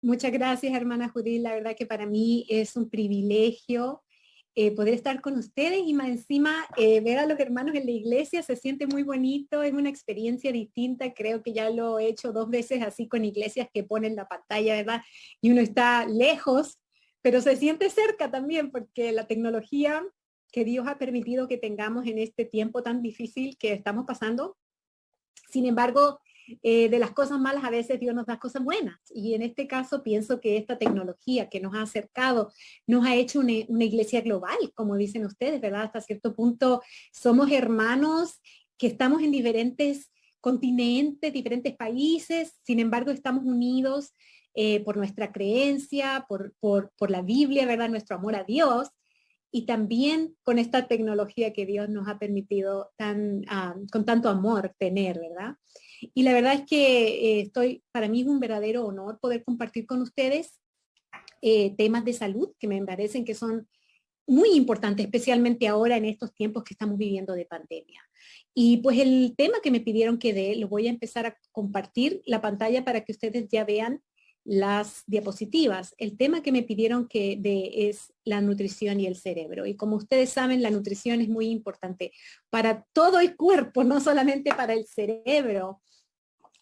Muchas gracias, hermana Judith. La verdad que para mí es un privilegio poder estar con ustedes y más encima ver a los hermanos en la iglesia se siente muy bonito, es una experiencia distinta. Creo que ya lo he hecho 2 veces así con iglesias que ponen la pantalla, ¿verdad? Y uno está lejos, pero se siente cerca también porque la tecnología que Dios ha permitido que tengamos en este tiempo tan difícil que estamos pasando. Sin embargo, de las cosas malas a veces Dios nos da cosas buenas. Y en este caso pienso que esta tecnología que nos ha acercado, nos ha hecho una iglesia global, como dicen ustedes, ¿verdad? Hasta cierto punto somos hermanos que estamos en diferentes continentes, diferentes países, sin embargo estamos unidos por nuestra creencia, por la Biblia, ¿verdad? Nuestro amor a Dios y también con esta tecnología que Dios nos ha permitido con tanto amor tener, ¿verdad? Y la verdad es que para mí es un verdadero honor poder compartir con ustedes temas de salud que me parecen que son muy importantes, especialmente ahora en estos tiempos que estamos viviendo de pandemia. Y pues el tema que me pidieron que dé, lo voy a empezar a compartir la pantalla para que ustedes ya vean las diapositivas. El tema que me pidieron que dé es la nutrición y el cerebro. Y como ustedes saben, la nutrición es muy importante para todo el cuerpo, no solamente para el cerebro.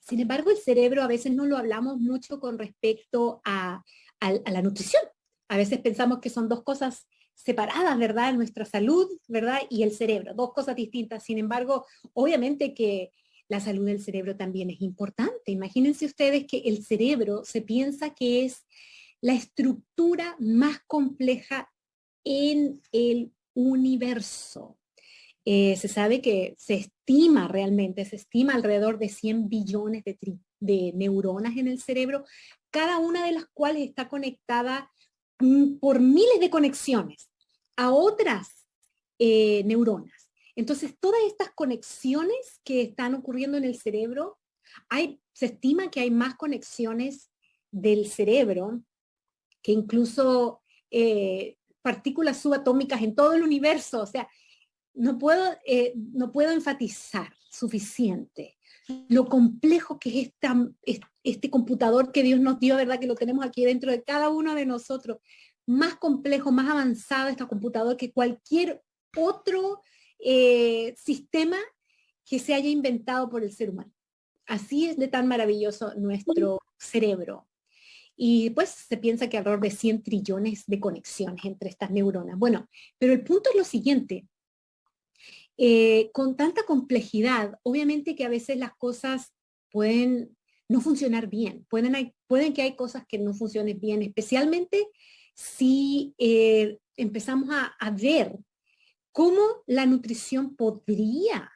Sin embargo, el cerebro a veces no lo hablamos mucho con respecto a la nutrición. A veces pensamos que son dos cosas separadas, ¿verdad? Nuestra salud, ¿verdad? Y el cerebro, dos cosas distintas. Sin embargo, obviamente que la salud del cerebro también es importante. Imagínense ustedes que el cerebro se piensa que es la estructura más compleja en el universo. Se sabe que se estima alrededor de 100 billones de neuronas en el cerebro, cada una de las cuales está conectada por miles de conexiones a otras neuronas. Entonces, todas estas conexiones que están ocurriendo en el cerebro, se estima que hay más conexiones del cerebro que incluso partículas subatómicas en todo el universo. O sea, no puedo enfatizar suficiente lo complejo que es este computador que Dios nos dio, ¿verdad? Que lo tenemos aquí dentro de cada uno de nosotros. Más complejo, más avanzado este computador que cualquier otro sistema que se haya inventado por el ser humano. Así es de tan maravilloso nuestro cerebro. Y pues se piensa que alrededor de 100 trillones de conexiones entre estas neuronas. Bueno, pero el punto es lo siguiente. Con tanta complejidad, obviamente que a veces las cosas pueden no funcionar bien, pueden que hay cosas que no funcionen bien, especialmente si empezamos a ver cómo la nutrición podría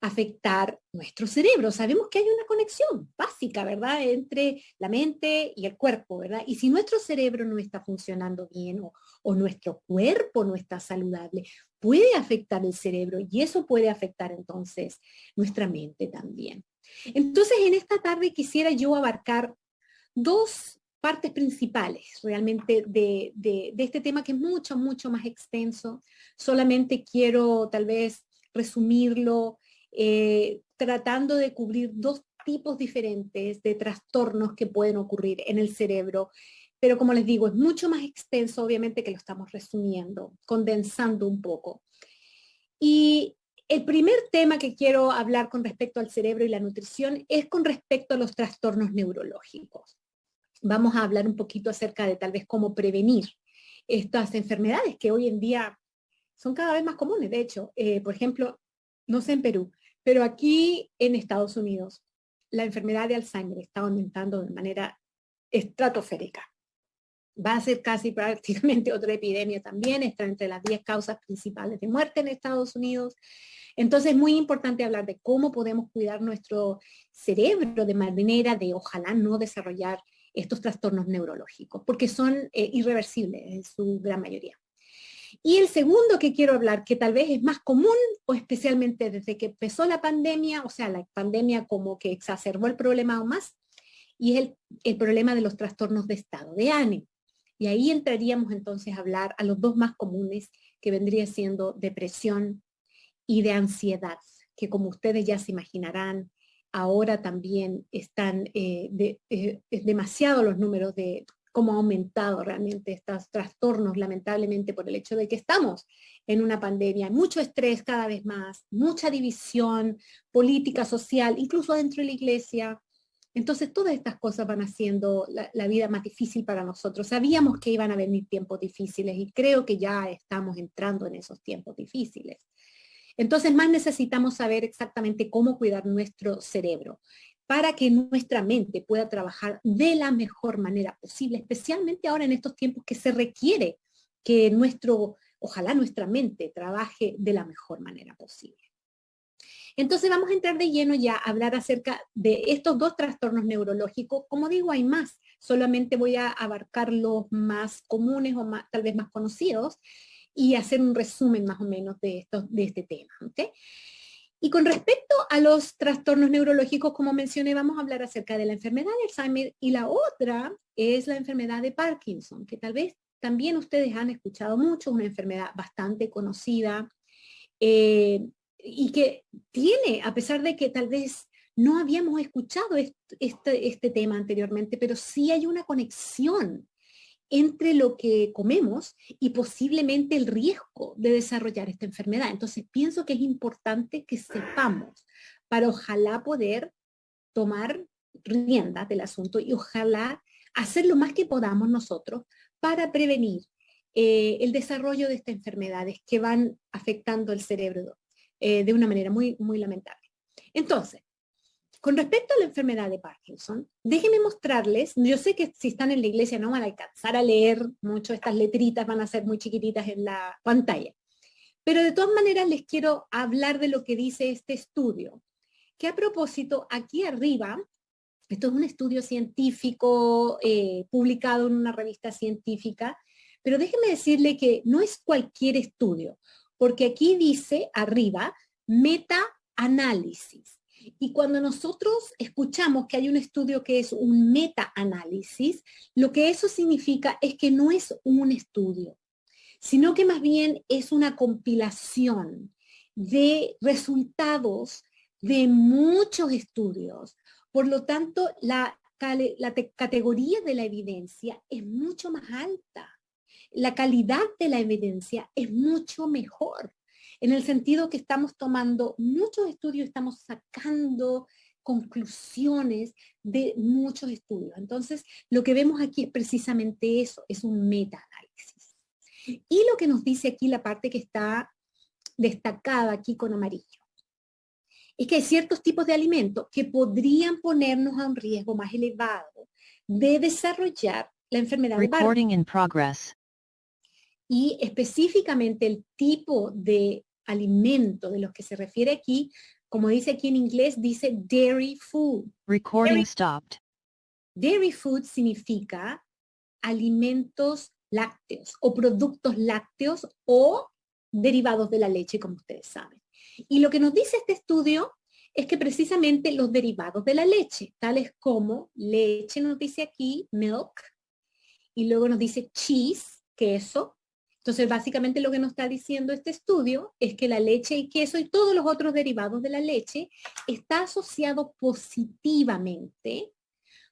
afectar nuestro cerebro. Sabemos que hay una conexión básica, ¿verdad?, entre la mente y el cuerpo, ¿verdad? Y si nuestro cerebro no está funcionando bien o nuestro cuerpo no está saludable, puede afectar el cerebro y eso puede afectar entonces nuestra mente también. Entonces, en esta tarde quisiera yo abarcar dos partes principales realmente de este tema que es mucho, mucho más extenso. Solamente quiero tal vez resumirlo tratando de cubrir dos tipos diferentes de trastornos que pueden ocurrir en el cerebro. Pero como les digo, es mucho más extenso, obviamente que lo estamos resumiendo, condensando un poco. Y el primer tema que quiero hablar con respecto al cerebro y la nutrición es con respecto a los trastornos neurológicos. Vamos a hablar un poquito acerca de tal vez cómo prevenir estas enfermedades que hoy en día son cada vez más comunes. De hecho, por ejemplo, no sé en Perú, pero aquí en Estados Unidos, la enfermedad de Alzheimer está aumentando de manera estratosférica. Va a ser casi prácticamente otra epidemia también, está entre las 10 causas principales de muerte en Estados Unidos. Entonces es muy importante hablar de cómo podemos cuidar nuestro cerebro de manera de ojalá no desarrollar estos trastornos neurológicos, porque son irreversibles en su gran mayoría. Y el segundo que quiero hablar, que tal vez es más común, o especialmente desde que empezó la pandemia, o sea, la pandemia como que exacerbó el problema aún más, y es el problema de los trastornos de estado de ánimo. Y ahí entraríamos entonces a hablar a los dos más comunes, que vendría siendo depresión y de ansiedad, que como ustedes ya se imaginarán, ahora también están, es demasiado los números de cómo ha aumentado realmente estos trastornos, lamentablemente, por el hecho de que estamos en una pandemia, mucho estrés cada vez más, mucha división política, social, incluso dentro de la iglesia. Entonces, todas estas cosas van haciendo la vida más difícil para nosotros. Sabíamos que iban a venir tiempos difíciles y creo que ya estamos entrando en esos tiempos difíciles. Entonces, más necesitamos saber exactamente cómo cuidar nuestro cerebro para que nuestra mente pueda trabajar de la mejor manera posible, especialmente ahora en estos tiempos que se requiere que ojalá nuestra mente trabaje de la mejor manera posible. Entonces vamos a entrar de lleno ya a hablar acerca de estos dos trastornos neurológicos. Como digo, hay más, solamente voy a abarcar los más comunes o más, tal vez más conocidos y hacer un resumen más o menos de este tema. ¿Okay? Y con respecto a los trastornos neurológicos, como mencioné, vamos a hablar acerca de la enfermedad de Alzheimer y la otra es la enfermedad de Parkinson, que tal vez también ustedes han escuchado mucho, una enfermedad bastante conocida y que tiene, a pesar de que tal vez no habíamos escuchado este tema anteriormente, pero sí hay una conexión entre lo que comemos y posiblemente el riesgo de desarrollar esta enfermedad. Entonces pienso que es importante que sepamos para ojalá poder tomar riendas del asunto y ojalá hacer lo más que podamos nosotros para prevenir el desarrollo de estas enfermedades que van afectando el cerebro de una manera muy, muy lamentable. Entonces, con respecto a la enfermedad de Parkinson, déjenme mostrarles, yo sé que si están en la iglesia no van a alcanzar a leer mucho, estas letritas van a ser muy chiquititas en la pantalla, pero de todas maneras les quiero hablar de lo que dice este estudio, que a propósito, aquí arriba, esto es un estudio científico publicado en una revista científica, pero déjenme decirle que no es cualquier estudio, porque aquí dice arriba, meta-análisis. Y cuando nosotros escuchamos que hay un estudio que es un meta-análisis, lo que eso significa es que no es un estudio, sino que más bien es una compilación de resultados de muchos estudios. Por lo tanto, la categoría de la evidencia es mucho más alta. La calidad de la evidencia es mucho mejor, en el sentido que estamos tomando muchos estudios, estamos sacando conclusiones de muchos estudios. Entonces, lo que vemos aquí es precisamente eso, es un meta-análisis. Y lo que nos dice aquí la parte que está destacada aquí con amarillo, es que hay ciertos tipos de alimentos que podrían ponernos a un riesgo más elevado de desarrollar la enfermedad de Parkinson. Y específicamente el tipo de alimento de los que se refiere aquí, como dice aquí en inglés, dice dairy food. Recording stopped. Dairy food significa alimentos lácteos o productos lácteos o derivados de la leche, como ustedes saben. Y lo que nos dice este estudio es que precisamente los derivados de la leche, tales como leche, nos dice aquí, milk, y luego nos dice cheese, queso. Entonces, básicamente lo que nos está diciendo este estudio es que la leche y queso y todos los otros derivados de la leche está asociado positivamente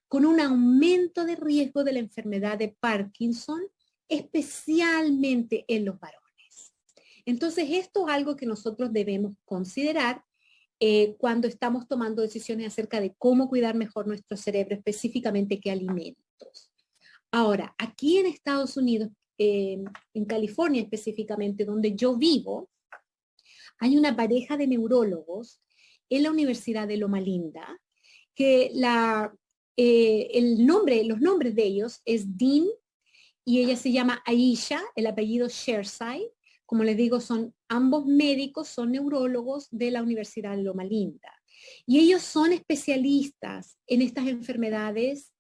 con un aumento de riesgo de la enfermedad de Parkinson, especialmente en los varones. Entonces, esto es algo que nosotros debemos considerar cuando estamos tomando decisiones acerca de cómo cuidar mejor nuestro cerebro, específicamente qué alimentos. Ahora, aquí en Estados Unidos, en California específicamente, donde yo vivo, hay una pareja de neurólogos en la Universidad de Loma Linda, que los nombres de ellos es Dean y ella se llama Aisha, el apellido Sherside. Como les digo, ambos médicos, son neurólogos de la Universidad de Loma Linda. Y ellos son especialistas en estas enfermedades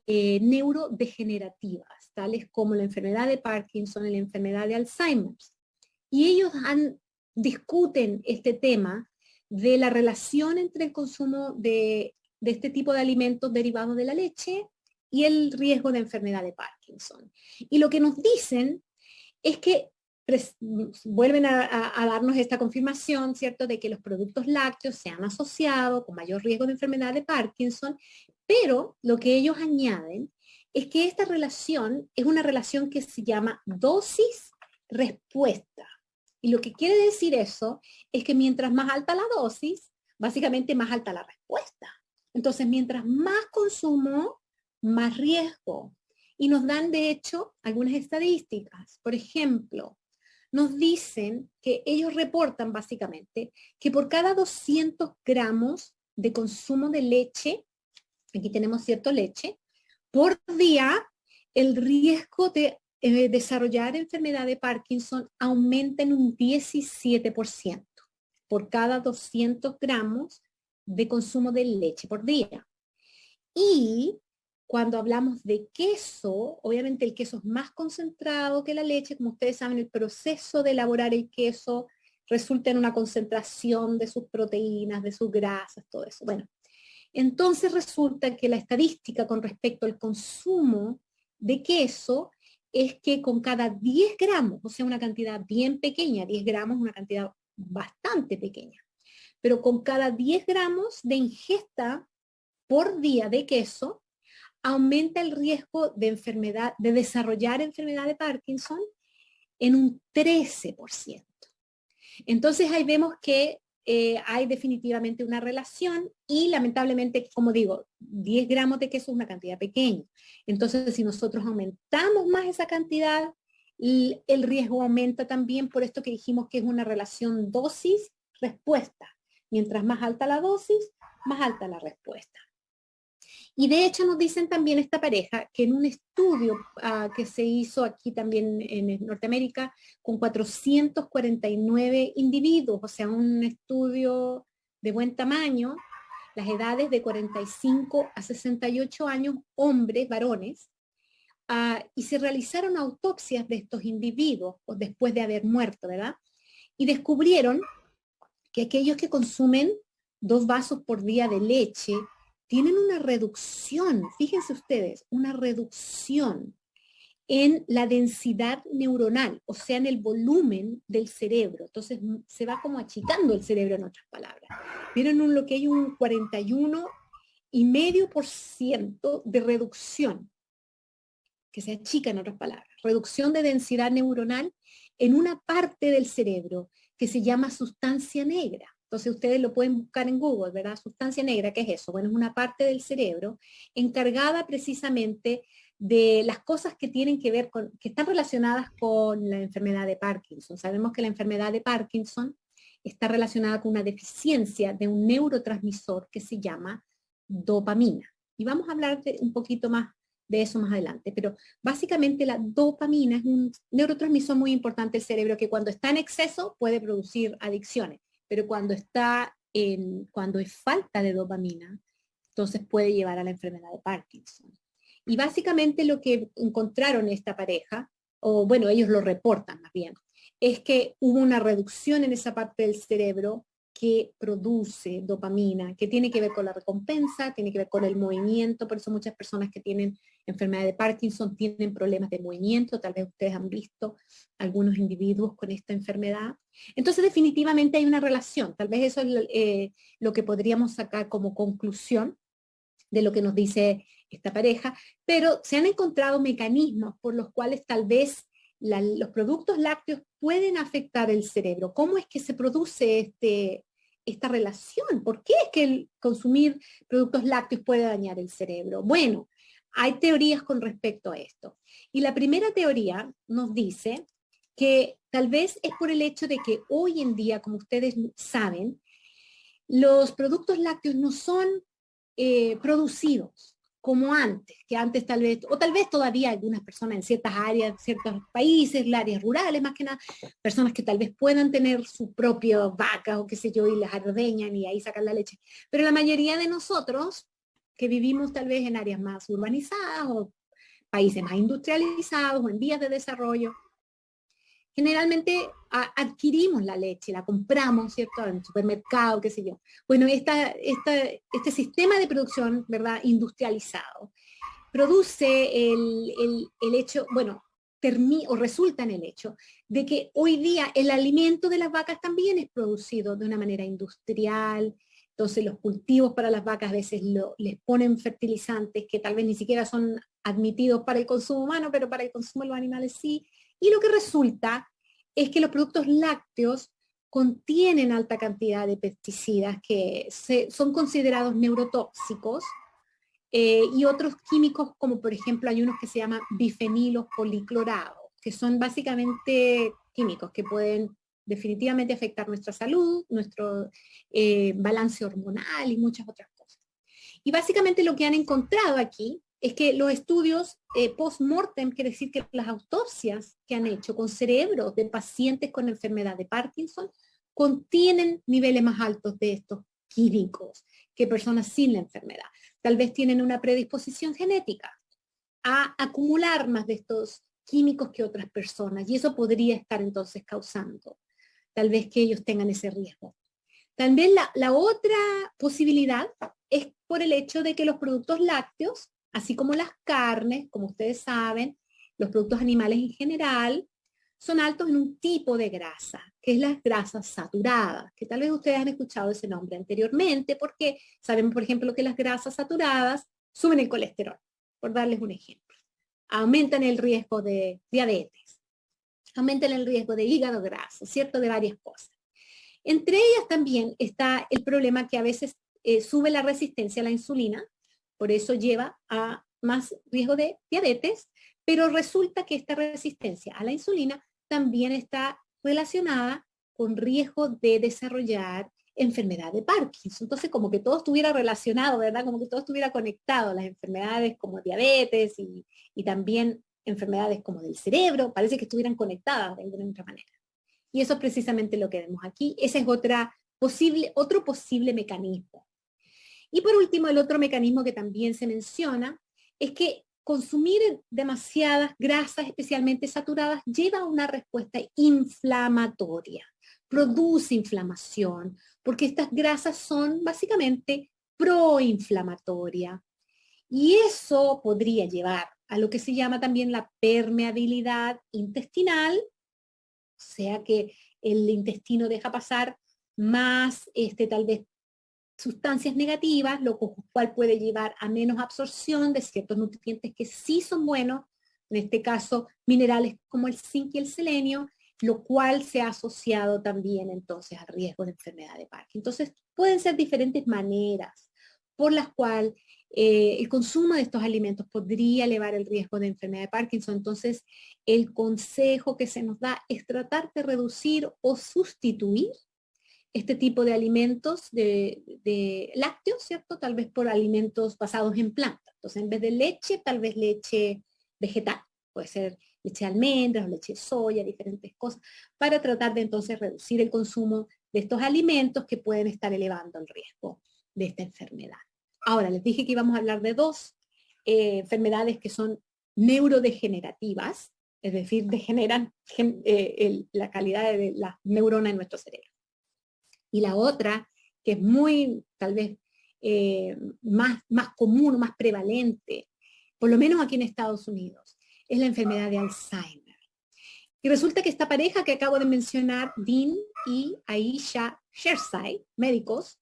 neurodegenerativas, tales como la enfermedad de Parkinson y la enfermedad de Alzheimer. Y ellos discuten este tema de la relación entre el consumo de este tipo de alimentos derivados de la leche y el riesgo de enfermedad de Parkinson. Y lo que nos dicen es que vuelven a darnos esta confirmación, ¿cierto?, de que los productos lácteos se han asociado con mayor riesgo de enfermedad de Parkinson, pero lo que ellos añaden es que esta relación es una relación que se llama dosis-respuesta. Y lo que quiere decir eso es que mientras más alta la dosis, básicamente más alta la respuesta. Entonces, mientras más consumo, más riesgo. Y nos dan, de hecho, algunas estadísticas. Por ejemplo, nos dicen que ellos reportan básicamente que por cada 200 gramos de consumo de leche, aquí tenemos cierto leche, por día, el riesgo de desarrollar enfermedad de Parkinson aumenta en un 17% por cada 200 gramos de consumo de leche por día. Y cuando hablamos de queso, obviamente el queso es más concentrado que la leche. Como ustedes saben, el proceso de elaborar el queso resulta en una concentración de sus proteínas, de sus grasas, todo eso. Bueno, entonces resulta que la estadística con respecto al consumo de queso es que con cada 10 gramos, o sea, una cantidad bien pequeña, 10 gramos es una cantidad bastante pequeña, pero con cada 10 gramos de ingesta por día de queso, aumenta el riesgo de enfermedad, de desarrollar enfermedad de Parkinson en un 13%. Entonces ahí vemos que hay definitivamente una relación y lamentablemente, como digo, 10 gramos de queso es una cantidad pequeña. Entonces, si nosotros aumentamos más esa cantidad, el riesgo aumenta también por esto que dijimos que es una relación dosis-respuesta. Mientras más alta la dosis, más alta la respuesta. Y de hecho nos dicen también esta pareja que en un estudio que se hizo aquí también en Norteamérica con 449 individuos, o sea, un estudio de buen tamaño, las edades de 45 a 68 años, hombres, varones, y se realizaron autopsias de estos individuos después de haber muerto, ¿verdad? Y descubrieron que aquellos que consumen 2 vasos por día de leche tienen una reducción, fíjense ustedes, una reducción en la densidad neuronal, o sea, en el volumen del cerebro. Entonces se va como achicando el cerebro, en otras palabras. Vieron lo que hay un 41,5% de reducción, que se achica, en otras palabras, reducción de densidad neuronal en una parte del cerebro que se llama sustancia negra. Entonces ustedes lo pueden buscar en Google, ¿verdad? Sustancia negra, ¿qué es eso? Bueno, es una parte del cerebro encargada precisamente de las cosas que tienen que ver con, que están relacionadas con la enfermedad de Parkinson. Sabemos que la enfermedad de Parkinson está relacionada con una deficiencia de un neurotransmisor que se llama dopamina. Y vamos a hablar un poquito más de eso más adelante, pero básicamente la dopamina es un neurotransmisor muy importante del cerebro que cuando está en exceso puede producir adicciones, pero cuando es falta de dopamina, entonces puede llevar a la enfermedad de Parkinson. Y básicamente lo que encontraron esta pareja, o bueno, ellos lo reportan más bien, es que hubo una reducción en esa parte del cerebro que produce dopamina, que tiene que ver con la recompensa, tiene que ver con el movimiento. Por eso muchas personas que tienen enfermedad de Parkinson tienen problemas de movimiento. Tal vez ustedes han visto algunos individuos con esta enfermedad. Entonces definitivamente hay una relación. Tal vez eso es lo que podríamos sacar como conclusión de lo que nos dice esta pareja, pero se han encontrado mecanismos por los cuales tal vez los productos lácteos pueden afectar el cerebro. ¿Cómo es que se produce esta relación? ¿Por qué es que el consumir productos lácteos puede dañar el cerebro? Bueno, hay teorías con respecto a esto. Y la primera teoría nos dice que tal vez es por el hecho de que hoy en día, como ustedes saben, los productos lácteos no son producidos como antes, que antes tal vez, o tal vez todavía algunas personas en ciertas áreas, ciertos países, las áreas rurales más que nada, personas que tal vez puedan tener su propia vaca o qué sé yo, y las ordeñan y ahí sacan la leche. Pero la mayoría de nosotros, que vivimos tal vez en áreas más urbanizadas o países más industrializados o en vías de desarrollo, generalmente adquirimos la leche, la compramos, ¿cierto?, en el supermercado, qué sé yo. Bueno, este sistema de producción, ¿verdad?, industrializado, produce el hecho, bueno, o resulta en el hecho de que hoy día el alimento de las vacas también es producido de una manera industrial. Entonces los cultivos para las vacas a veces les ponen fertilizantes que tal vez ni siquiera son admitidos para el consumo humano, pero para el consumo de los animales sí. Y lo que resulta es que los productos lácteos contienen alta cantidad de pesticidas que son considerados neurotóxicos, y otros químicos como por ejemplo hay unos que se llaman bifenilos policlorados, que son básicamente químicos que pueden definitivamente afectar nuestra salud, nuestro balance hormonal y muchas otras cosas. Y básicamente lo que han encontrado aquí es que los estudios post-mortem, quiere decir que las autopsias que han hecho con cerebros de pacientes con enfermedad de Parkinson, contienen niveles más altos de estos químicos que personas sin la enfermedad. Tal vez tienen una predisposición genética a acumular más de estos químicos que otras personas, y eso podría estar entonces causando tal vez que ellos tengan ese riesgo. También la otra posibilidad es por el hecho de que los productos lácteos, así como las carnes, como ustedes saben, los productos animales en general, son altos en un tipo de grasa, que es las grasas saturadas, que tal vez ustedes han escuchado ese nombre anteriormente, porque sabemos, por ejemplo, que las grasas saturadas suben el colesterol, por darles un ejemplo. Aumentan el riesgo de diabetes, aumentan el riesgo de hígado graso, ¿cierto? De varias cosas. Entre ellas también está el problema que a veces sube la resistencia a la insulina, por eso lleva a más riesgo de diabetes, pero resulta que esta resistencia a la insulina también está relacionada con riesgo de desarrollar enfermedad de Parkinson. Entonces, como que todo estuviera relacionado, ¿verdad? Como que todo estuviera conectado, las enfermedades como diabetes y también enfermedades como del cerebro, parece que estuvieran conectadas de alguna otra manera. Y eso es precisamente lo que vemos aquí. Ese es otro posible mecanismo. Y por último, el otro mecanismo que también se menciona es que consumir demasiadas grasas, especialmente saturadas, lleva a una respuesta inflamatoria, produce inflamación, porque estas grasas son básicamente proinflamatorias. Y eso podría llevar a lo que se llama también la permeabilidad intestinal, o sea que el intestino deja pasar más, tal vez, sustancias negativas, lo cual puede llevar a menos absorción de ciertos nutrientes que sí son buenos, en este caso minerales como el zinc y el selenio, lo cual se ha asociado también entonces al riesgo de enfermedad de Parkinson. Entonces pueden ser diferentes maneras por las cuales el consumo de estos alimentos podría elevar el riesgo de enfermedad de Parkinson. Entonces el consejo que se nos da es tratar de reducir o sustituir este tipo de alimentos de lácteos, ¿cierto? Tal vez por alimentos basados en plantas. Entonces, en vez de leche, tal vez leche vegetal. Puede ser leche de almendras o leche de soya, diferentes cosas, para tratar de entonces reducir el consumo de estos alimentos que pueden estar elevando el riesgo de esta enfermedad. Ahora, les dije que íbamos a hablar de dos enfermedades que son neurodegenerativas, es decir, degeneran la calidad de las neuronas en nuestro cerebro. Y la otra, que es muy, tal vez, más común, más prevalente, por lo menos aquí en Estados Unidos, es la enfermedad de Alzheimer. Y resulta que esta pareja que acabo de mencionar, Dean y Aisha Shersai, médicos,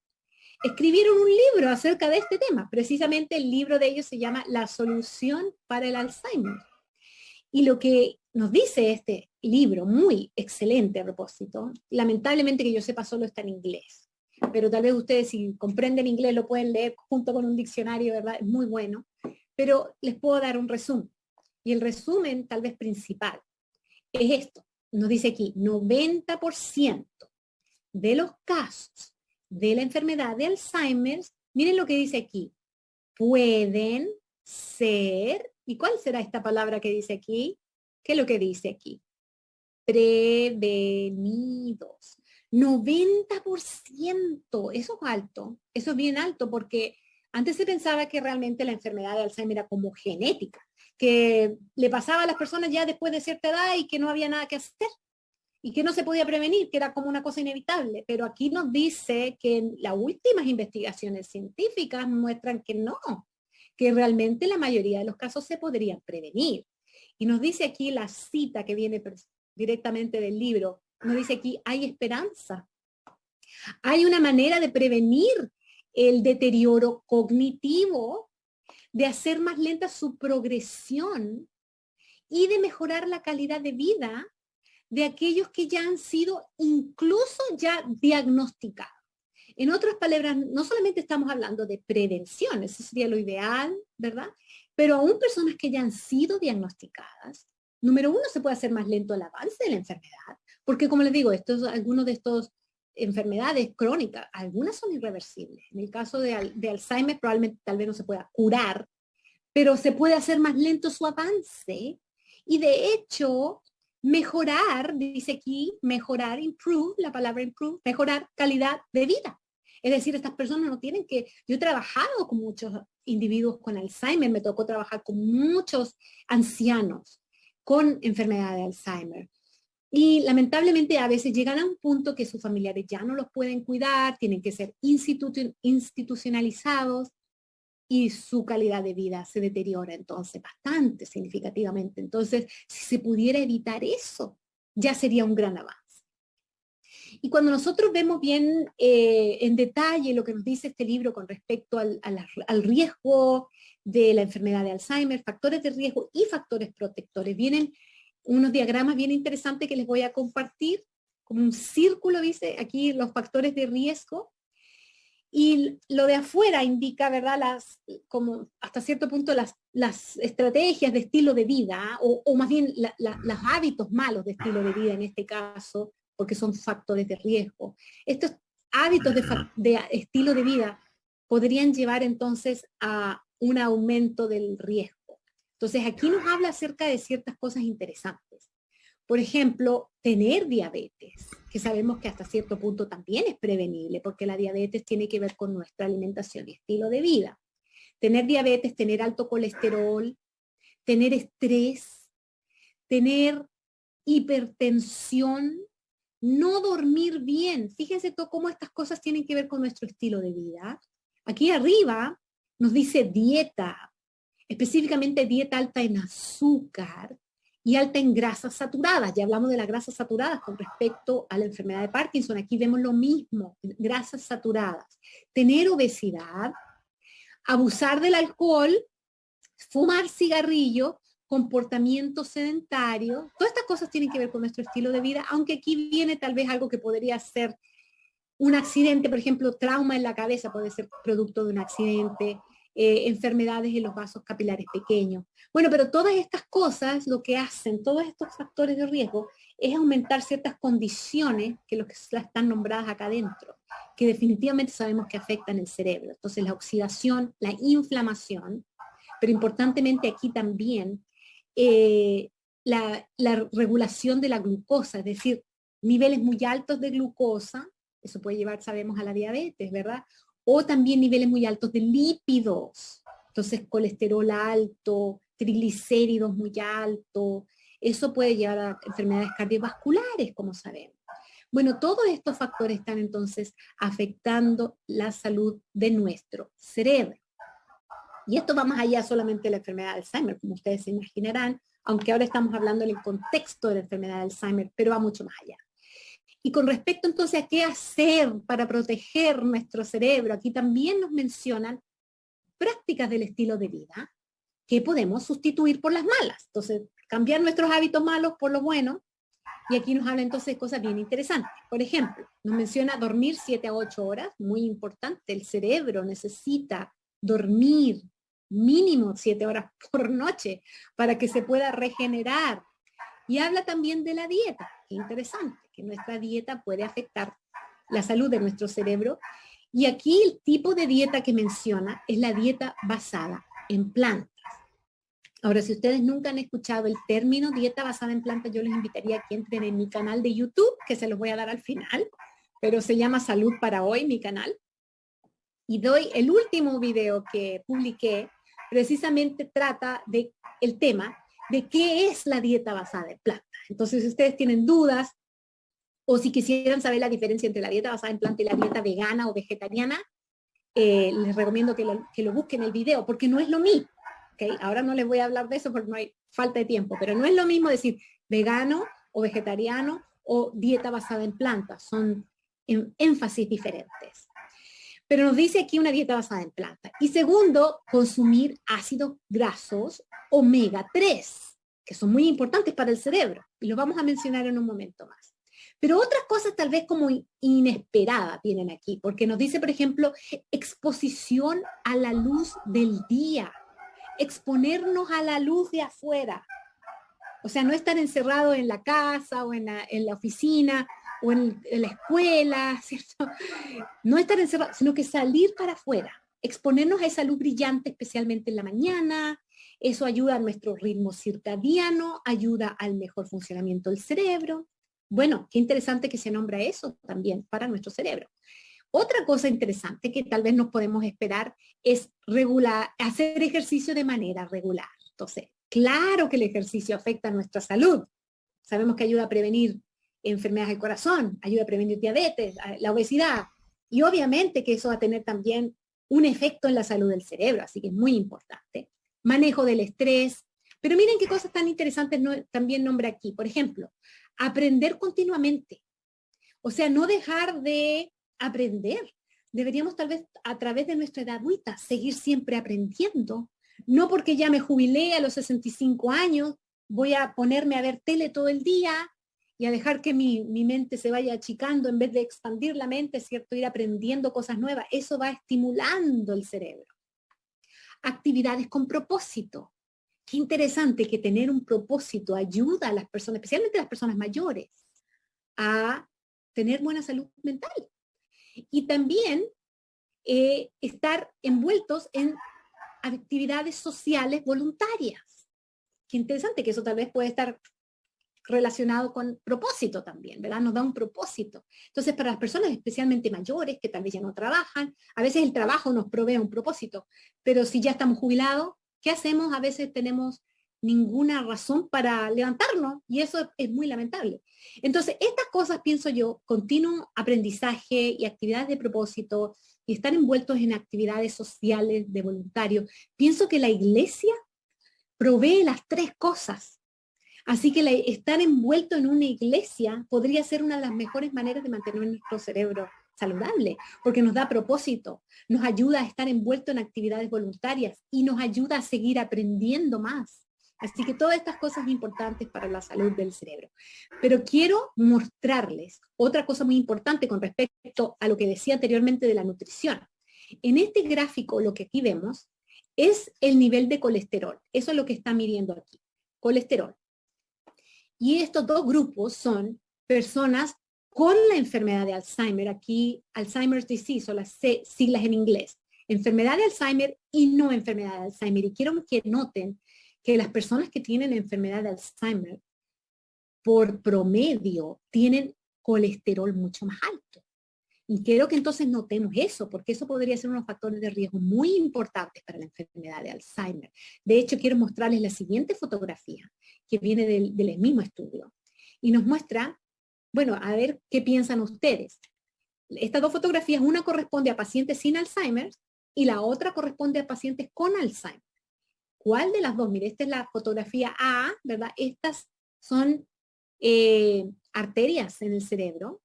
escribieron un libro acerca de este tema. Precisamente el libro de ellos se llama La solución para el Alzheimer. Y lo que nos dice este libro, muy excelente a propósito, lamentablemente que yo sepa solo está en inglés, pero tal vez ustedes si comprenden inglés lo pueden leer junto con un diccionario, ¿verdad? Es muy bueno, pero les puedo dar un resumen. Y el resumen tal vez principal es esto. Nos dice aquí, 90% de los casos de la enfermedad de Alzheimer, miren lo que dice aquí, pueden ser, ¿y cuál será esta palabra que dice aquí? ¿Qué es lo que dice aquí? Prevenidos. 90%, eso es alto, eso es bien alto porque antes se pensaba que realmente la enfermedad de Alzheimer era como genética, que le pasaba a las personas ya después de cierta edad y que no había nada que hacer y que no se podía prevenir, que era como una cosa inevitable. Pero aquí nos dice que las últimas investigaciones científicas muestran que no, que realmente la mayoría de los casos se podrían prevenir. Y nos dice aquí la cita que viene directamente del libro, nos dice aquí, hay esperanza. Hay una manera de prevenir el deterioro cognitivo, de hacer más lenta su progresión y de mejorar la calidad de vida de aquellos que ya han sido incluso ya diagnosticados. En otras palabras, no solamente estamos hablando de prevención, eso sería lo ideal, ¿verdad? Pero aún personas que ya han sido diagnosticadas, número uno, se puede hacer más lento el avance de la enfermedad, porque como les digo, algunos de estos enfermedades crónicas, algunas son irreversibles. En el caso de Alzheimer probablemente tal vez no se pueda curar, pero se puede hacer más lento su avance y de hecho mejorar, dice aquí, mejorar, improve, la palabra improve, mejorar calidad de vida. Es decir, estas personas no tienen que, yo he trabajado con muchos individuos con Alzheimer, me tocó trabajar con muchos ancianos con enfermedad de Alzheimer. Y lamentablemente a veces llegan a un punto que sus familiares ya no los pueden cuidar, tienen que ser institucionalizados y su calidad de vida se deteriora entonces bastante significativamente. Entonces, si se pudiera evitar eso, ya sería un gran avance. Y cuando nosotros vemos bien en detalle lo que nos dice este libro con respecto al riesgo de la enfermedad de Alzheimer, factores de riesgo y factores protectores, vienen unos diagramas bien interesantes que les voy a compartir, como un círculo, dice aquí los factores de riesgo, y lo de afuera indica, ¿verdad?, como hasta cierto punto las estrategias de estilo de vida, o más bien los hábitos malos de estilo de vida en este caso, porque son factores de riesgo. Estos hábitos de estilo de vida podrían llevar entonces a un aumento del riesgo. Entonces aquí nos habla acerca de ciertas cosas interesantes. Por ejemplo, tener diabetes, que sabemos que hasta cierto punto también es prevenible, porque la diabetes tiene que ver con nuestra alimentación y estilo de vida. Tener diabetes, tener alto colesterol, tener estrés, tener hipertensión, no dormir bien. Fíjense todo cómo estas cosas tienen que ver con nuestro estilo de vida. Aquí arriba nos dice dieta, específicamente dieta alta en azúcar y alta en grasas saturadas. Ya hablamos de las grasas saturadas con respecto a la enfermedad de Parkinson. Aquí vemos lo mismo, grasas saturadas. Tener obesidad, abusar del alcohol, fumar cigarrillo, comportamiento sedentario. Todas estas cosas tienen que ver con nuestro estilo de vida, aunque aquí viene tal vez algo que podría ser un accidente, por ejemplo, trauma en la cabeza puede ser producto de un accidente, enfermedades en los vasos capilares pequeños. Bueno, pero todas estas cosas, lo que hacen, todos estos factores de riesgo, es aumentar ciertas condiciones que los que están nombradas acá adentro, que definitivamente sabemos que afectan el cerebro. Entonces, la oxidación, la inflamación, pero importantemente aquí también la regulación de la glucosa, es decir, niveles muy altos de glucosa, eso puede llevar, sabemos, a la diabetes, ¿verdad? O también niveles muy altos de lípidos, entonces colesterol alto, triglicéridos muy altos, eso puede llevar a enfermedades cardiovasculares, como sabemos. Bueno, todos estos factores están entonces afectando la salud de nuestro cerebro. Y esto va más allá solamente de la enfermedad de Alzheimer, como ustedes se imaginarán, aunque ahora estamos hablando en el contexto de la enfermedad de Alzheimer, pero va mucho más allá. Y con respecto entonces a qué hacer para proteger nuestro cerebro, aquí también nos mencionan prácticas del estilo de vida que podemos sustituir por las malas. Entonces, cambiar nuestros hábitos malos por lo bueno. Y aquí nos habla entonces de cosas bien interesantes. Por ejemplo, nos menciona dormir 7 a 8 horas, muy importante. El cerebro necesita dormir mínimo 7 horas por noche para que se pueda regenerar. Y habla también de la dieta, qué interesante, que nuestra dieta puede afectar la salud de nuestro cerebro. Y aquí el tipo de dieta que menciona es la dieta basada en plantas. Ahora, si ustedes nunca han escuchado el término dieta basada en plantas, yo les invitaría a que entren en mi canal de YouTube, que se los voy a dar al final, pero se llama Salud para Hoy, mi canal. Y doy el último video que publiqué, precisamente trata de el tema de qué es la dieta basada en plantas. Entonces, si ustedes tienen dudas o si quisieran saber la diferencia entre la dieta basada en plantas y la dieta vegana o vegetariana, les recomiendo que lo busquen el video, porque no es lo mismo. ¿Okay? Ahora no les voy a hablar de eso porque no hay falta de tiempo, pero no es lo mismo decir vegano o vegetariano o dieta basada en plantas, son énfasis diferentes. Pero nos dice aquí una dieta basada en plantas. Y segundo, consumir ácidos grasos omega 3, que son muy importantes para el cerebro, y los vamos a mencionar en un momento más. Pero otras cosas tal vez como inesperadas vienen aquí, porque nos dice, por ejemplo, exposición a la luz del día, exponernos a la luz de afuera. O sea, no estar encerrado en la casa o en la oficina o en la escuela, ¿cierto? No estar encerrado, sino que salir para afuera, exponernos a esa luz brillante, especialmente en la mañana. Eso ayuda a nuestro ritmo circadiano, ayuda al mejor funcionamiento del cerebro. Bueno, qué interesante que se nombra eso también para nuestro cerebro. Otra cosa interesante que tal vez nos podemos esperar es hacer ejercicio de manera regular. Entonces, claro que el ejercicio afecta a nuestra salud. Sabemos que ayuda a prevenir enfermedades del corazón, ayuda a prevenir diabetes, la obesidad. Y obviamente que eso va a tener también un efecto en la salud del cerebro, así que es muy importante. Manejo del estrés. Pero miren qué cosas tan interesantes también nombra aquí. Por ejemplo, aprender continuamente. O sea, no dejar de aprender. Deberíamos tal vez a través de nuestra edad adulta seguir siempre aprendiendo. No porque ya me jubilé a los 65 años, voy a ponerme a ver tele todo el día y a dejar que mi mente se vaya achicando en vez de expandir la mente, ¿cierto? Ir aprendiendo cosas nuevas. Eso va estimulando el cerebro. Actividades con propósito. Qué interesante que tener un propósito ayuda a las personas, especialmente a las personas mayores, a tener buena salud mental. Y también estar envueltos en actividades sociales voluntarias. Qué interesante que eso tal vez puede estar relacionado con propósito también, ¿verdad? Nos da un propósito. Entonces, para las personas especialmente mayores, que tal vez ya no trabajan, a veces el trabajo nos provee un propósito, pero si ya estamos jubilados, ¿qué hacemos? A veces tenemos ninguna razón para levantarnos y eso es muy lamentable. Entonces, estas cosas, pienso yo, continuo aprendizaje y actividades de propósito y estar envueltos en actividades sociales de voluntarios, pienso que la iglesia provee las tres cosas. Así que estar envuelto en una iglesia podría ser una de las mejores maneras de mantener nuestro cerebro saludable, porque nos da propósito, nos ayuda a estar envuelto en actividades voluntarias y nos ayuda a seguir aprendiendo más. Así que todas estas cosas importantes para la salud del cerebro. Pero quiero mostrarles otra cosa muy importante con respecto a lo que decía anteriormente de la nutrición. En este gráfico lo que aquí vemos es el nivel de colesterol. Eso es lo que está midiendo aquí, colesterol. Y estos dos grupos son personas con la enfermedad de Alzheimer, aquí Alzheimer's disease o las siglas en inglés, enfermedad de Alzheimer y no enfermedad de Alzheimer. Y quiero que noten que las personas que tienen enfermedad de Alzheimer, por promedio, tienen colesterol mucho más alto. Y quiero que entonces notemos eso, porque eso podría ser unos factores de riesgo muy importantes para la enfermedad de Alzheimer. De hecho, quiero mostrarles la siguiente fotografía, que viene del mismo estudio. Y nos muestra, bueno, a ver qué piensan ustedes. Estas dos fotografías, una corresponde a pacientes sin Alzheimer y la otra corresponde a pacientes con Alzheimer. ¿Cuál de las dos? Mire, esta es la fotografía A, ¿verdad? Estas son arterias en el cerebro.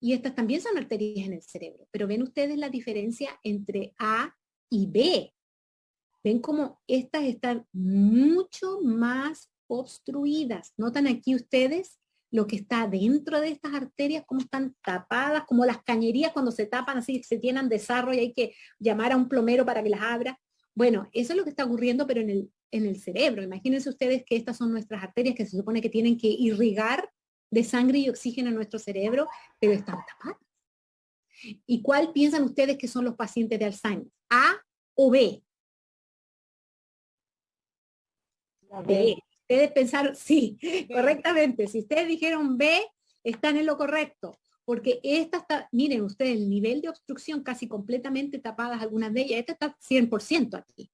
Y estas también son arterias en el cerebro. Pero ven ustedes la diferencia entre A y B. Ven cómo estas están mucho más obstruidas. ¿Notan aquí ustedes lo que está dentro de estas arterias? Cómo están tapadas, como las cañerías cuando se tapan así, se llenan de sarro y hay que llamar a un plomero para que las abra. Bueno, eso es lo que está ocurriendo, pero en el cerebro. Imagínense ustedes que estas son nuestras arterias que se supone que tienen que irrigar de sangre y oxígeno en nuestro cerebro, pero están tapadas. ¿Y cuál piensan ustedes que son los pacientes de Alzheimer? ¿A o B? B. Ustedes pensaron, sí, correctamente. Si ustedes dijeron B, están en lo correcto. Porque esta está, miren ustedes, el nivel de obstrucción casi completamente tapadas algunas de ellas. Esta está 100% aquí.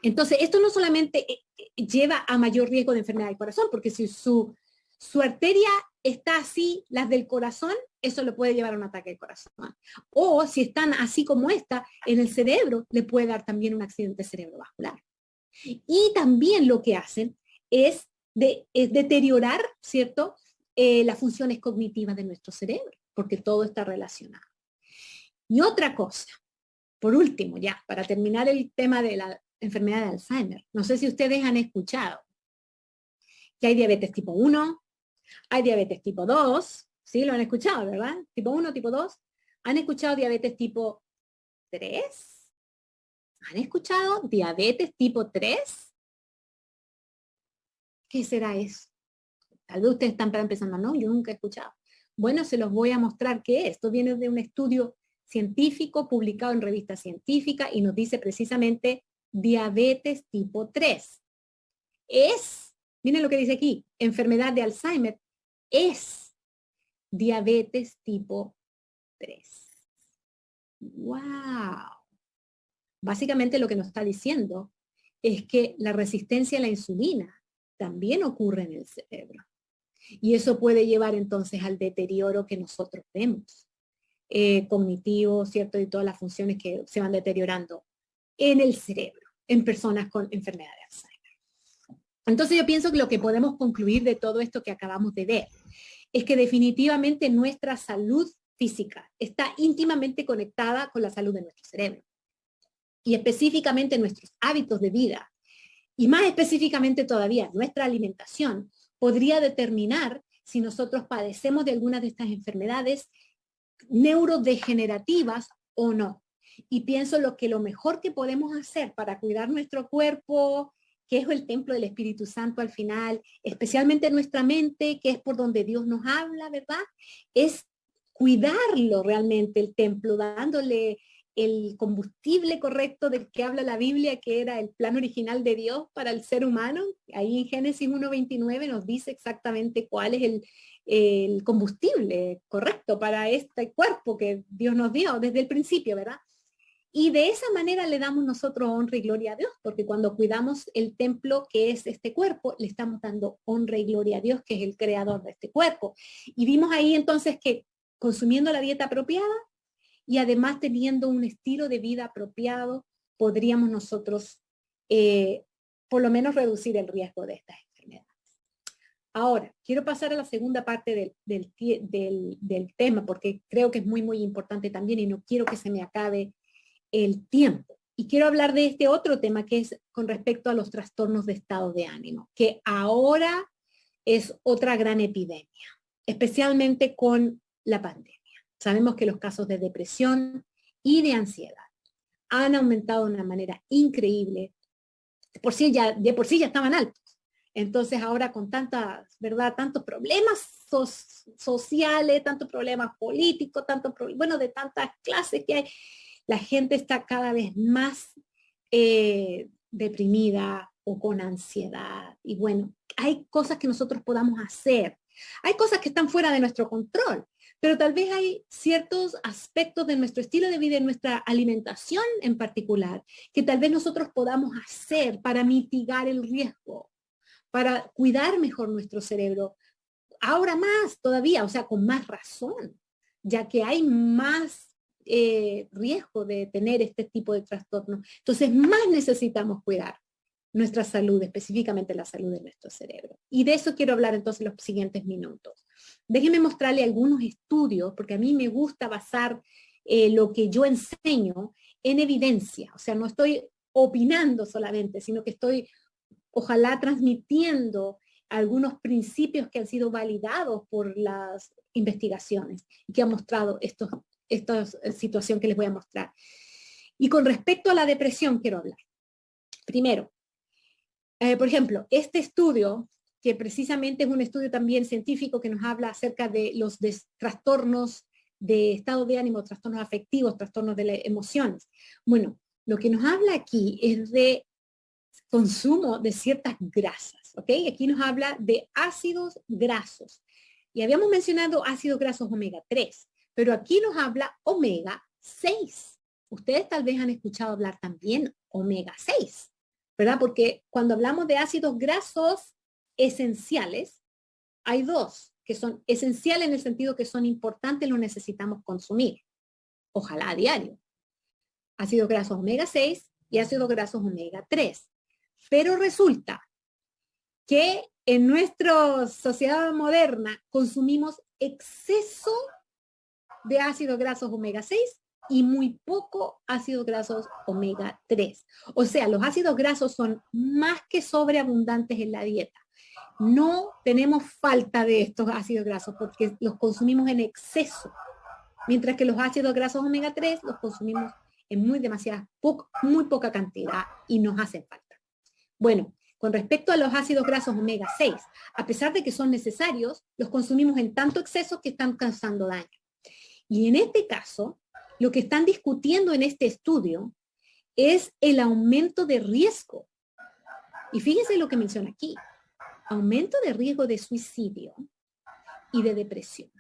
Entonces, esto no solamente lleva a mayor riesgo de enfermedad del corazón, porque si su arteria está así, las del corazón, eso le puede llevar a un ataque al corazón. O si están así como esta, en el cerebro, le puede dar también un accidente cerebrovascular. Y también lo que hacen es deteriorar, ¿cierto? Las funciones cognitivas de nuestro cerebro, porque todo está relacionado. Y otra cosa, por último, ya, para terminar el tema de la enfermedad de Alzheimer, no sé si ustedes han escuchado que hay diabetes tipo 1, hay diabetes tipo 2, ¿sí? Lo han escuchado, ¿verdad? Tipo 1, tipo 2. ¿Han escuchado diabetes tipo 3? ¿Han escuchado diabetes tipo 3? ¿Qué será eso? Tal vez ustedes están pensando, no, yo nunca he escuchado. Bueno, se los voy a mostrar qué es. Esto viene de un estudio científico publicado en revista científica y nos dice precisamente diabetes tipo 3. Miren lo que dice aquí, enfermedad de Alzheimer es diabetes tipo 3. ¡Wow! Básicamente lo que nos está diciendo es que la resistencia a la insulina también ocurre en el cerebro. Y eso puede llevar entonces al deterioro que nosotros vemos, cognitivo, ¿cierto? Y todas las funciones que se van deteriorando en el cerebro, en personas con enfermedad de Alzheimer. Entonces yo pienso que lo que podemos concluir de todo esto que acabamos de ver es que definitivamente nuestra salud física está íntimamente conectada con la salud de nuestro cerebro. Y específicamente nuestros hábitos de vida, y más específicamente todavía nuestra alimentación, podría determinar si nosotros padecemos de alguna de estas enfermedades neurodegenerativas o no. Y pienso lo mejor que podemos hacer para cuidar nuestro cuerpo, que es el templo del Espíritu Santo al final, especialmente nuestra mente, que es por donde Dios nos habla, ¿verdad? Es cuidarlo realmente, el templo, dándole el combustible correcto del que habla la Biblia, que era el plan original de Dios para el ser humano. Ahí en Génesis 1:29 nos dice exactamente cuál es el combustible correcto para este cuerpo que Dios nos dio desde el principio, ¿verdad? Y de esa manera le damos nosotros honra y gloria a Dios, porque cuando cuidamos el templo que es este cuerpo, le estamos dando honra y gloria a Dios, que es el creador de este cuerpo. Y vimos ahí entonces que consumiendo la dieta apropiada y además teniendo un estilo de vida apropiado, podríamos nosotros por lo menos reducir el riesgo de estas enfermedades. Ahora, quiero pasar a la segunda parte del tema, porque creo que es muy, muy importante también y no quiero que se me acabe el tiempo. Y quiero hablar de este otro tema que es con respecto a los trastornos de estado de ánimo, que ahora es otra gran epidemia, especialmente con la pandemia. Sabemos que los casos de depresión y de ansiedad han aumentado de una manera increíble. De por sí ya estaban altos. Entonces ahora con tantas, ¿verdad? Tantos problemas sociales, tantos problemas políticos, bueno, de tantas clases que hay, la gente está cada vez más deprimida o con ansiedad. Y bueno, hay cosas que nosotros podamos hacer. Hay cosas que están fuera de nuestro control, pero tal vez hay ciertos aspectos de nuestro estilo de vida, de nuestra alimentación en particular, que tal vez nosotros podamos hacer para mitigar el riesgo, para cuidar mejor nuestro cerebro. Ahora más todavía, o sea, con más razón, ya que hay más riesgo de tener este tipo de trastornos. Entonces, más necesitamos cuidar nuestra salud, específicamente la salud de nuestro cerebro. Y de eso quiero hablar entonces los siguientes minutos. Déjenme mostrarle algunos estudios, porque a mí me gusta basar lo que yo enseño en evidencia. O sea, no estoy opinando solamente, sino que estoy, ojalá, transmitiendo algunos principios que han sido validados por las investigaciones y que han mostrado esta situación que les voy a mostrar. Y con respecto a la depresión quiero hablar. Primero, por ejemplo, este estudio, que precisamente es un estudio también científico que nos habla acerca de los trastornos de estado de ánimo, trastornos afectivos, trastornos de emociones. Bueno, lo que nos habla aquí es de consumo de ciertas grasas, ¿ok? Aquí nos habla de ácidos grasos. Y habíamos mencionado ácidos grasos omega 3, pero aquí nos habla omega 6. Ustedes tal vez han escuchado hablar también omega 6, ¿verdad? Porque cuando hablamos de ácidos grasos esenciales, hay dos que son esenciales en el sentido que son importantes, los necesitamos consumir, ojalá a diario. Ácidos grasos omega 6 y ácidos grasos omega 3. Pero resulta que en nuestra sociedad moderna consumimos exceso de ácidos grasos omega 6 y muy poco ácidos grasos omega 3. O sea, los ácidos grasos son más que sobreabundantes en la dieta. No tenemos falta de estos ácidos grasos porque los consumimos en exceso, mientras que los ácidos grasos omega 3 los consumimos en muy poca cantidad y nos hacen falta. Bueno, con respecto a los ácidos grasos omega 6, a pesar de que son necesarios, los consumimos en tanto exceso que están causando daño. Y en este caso, lo que están discutiendo en este estudio es el aumento de riesgo. Y fíjense lo que menciona aquí. Aumento de riesgo de suicidio y de depresión.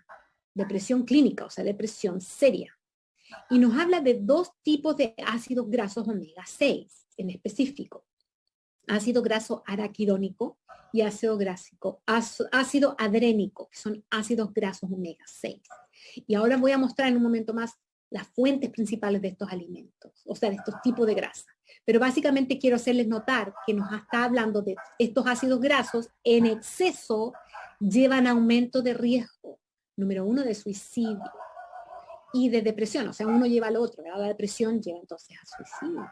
Depresión clínica, o sea, depresión seria. Y nos habla de dos tipos de ácidos grasos omega 6 en específico. Ácido graso araquidónico y ácido adrénico, que son ácidos grasos omega 6. Y ahora voy a mostrar en un momento más las fuentes principales de estos alimentos, o sea, de estos tipos de grasa. Pero básicamente quiero hacerles notar que nos está hablando de estos ácidos grasos en exceso llevan aumento de riesgo. Número 1, de suicidio y de depresión. O sea, uno lleva al otro, ¿verdad? La depresión lleva entonces a suicidio.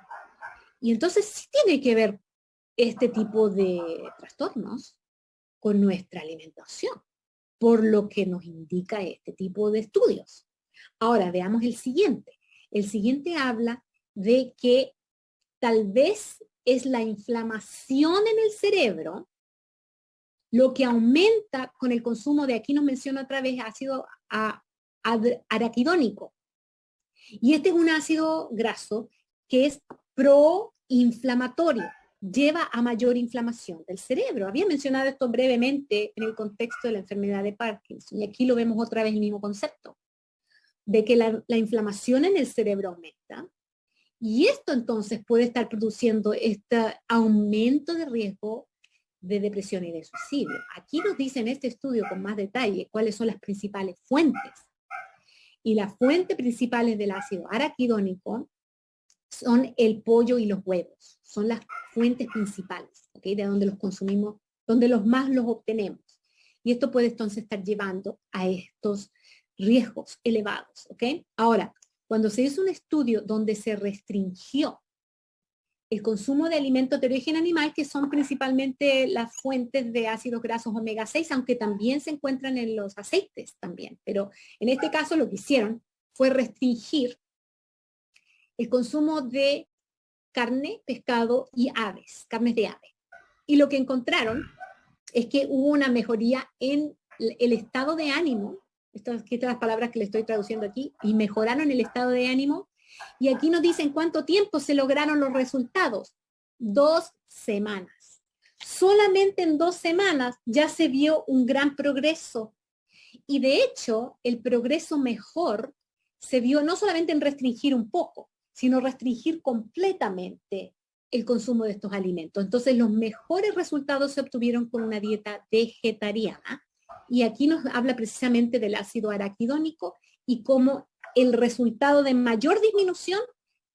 Y entonces sí tiene que ver este tipo de trastornos con nuestra alimentación, por lo que nos indica este tipo de estudios. Ahora veamos el siguiente. El siguiente habla de que tal vez es la inflamación en el cerebro lo que aumenta con el consumo de, aquí nos menciona otra vez, ácido araquidónico. Y este es un ácido graso que es proinflamatorio, lleva a mayor inflamación del cerebro. Había mencionado esto brevemente en el contexto de la enfermedad de Parkinson, y aquí lo vemos otra vez el mismo concepto, de que la inflamación en el cerebro aumenta, y esto entonces puede estar produciendo este aumento de riesgo de depresión y de suicidio. Aquí nos dice en este estudio con más detalle cuáles son las principales fuentes. Y las fuentes principales del ácido araquidónico son el pollo y los huevos. Son las fuentes principales, ¿okay? De donde los consumimos, donde más los obtenemos. Y esto puede entonces estar llevando a estos riesgos elevados, ¿ok? Ahora, cuando se hizo un estudio donde se restringió el consumo de alimentos de origen animal, que son principalmente las fuentes de ácidos grasos omega 6, aunque también se encuentran en los aceites también. Pero en este caso lo que hicieron fue restringir el consumo de carne, pescado y aves, carnes de ave. Y lo que encontraron es que hubo una mejoría en el estado de ánimo, estas las palabras que le estoy traduciendo aquí, y mejoraron el estado de ánimo. Y aquí nos dicen cuánto tiempo se lograron los resultados. 2 semanas. Solamente en 2 semanas ya se vio un gran progreso. Y de hecho, el progreso mejor se vio no solamente en restringir un poco, sino restringir completamente el consumo de estos alimentos. Entonces, los mejores resultados se obtuvieron con una dieta vegetariana. Y aquí nos habla precisamente del ácido araquidónico y cómo el resultado de mayor disminución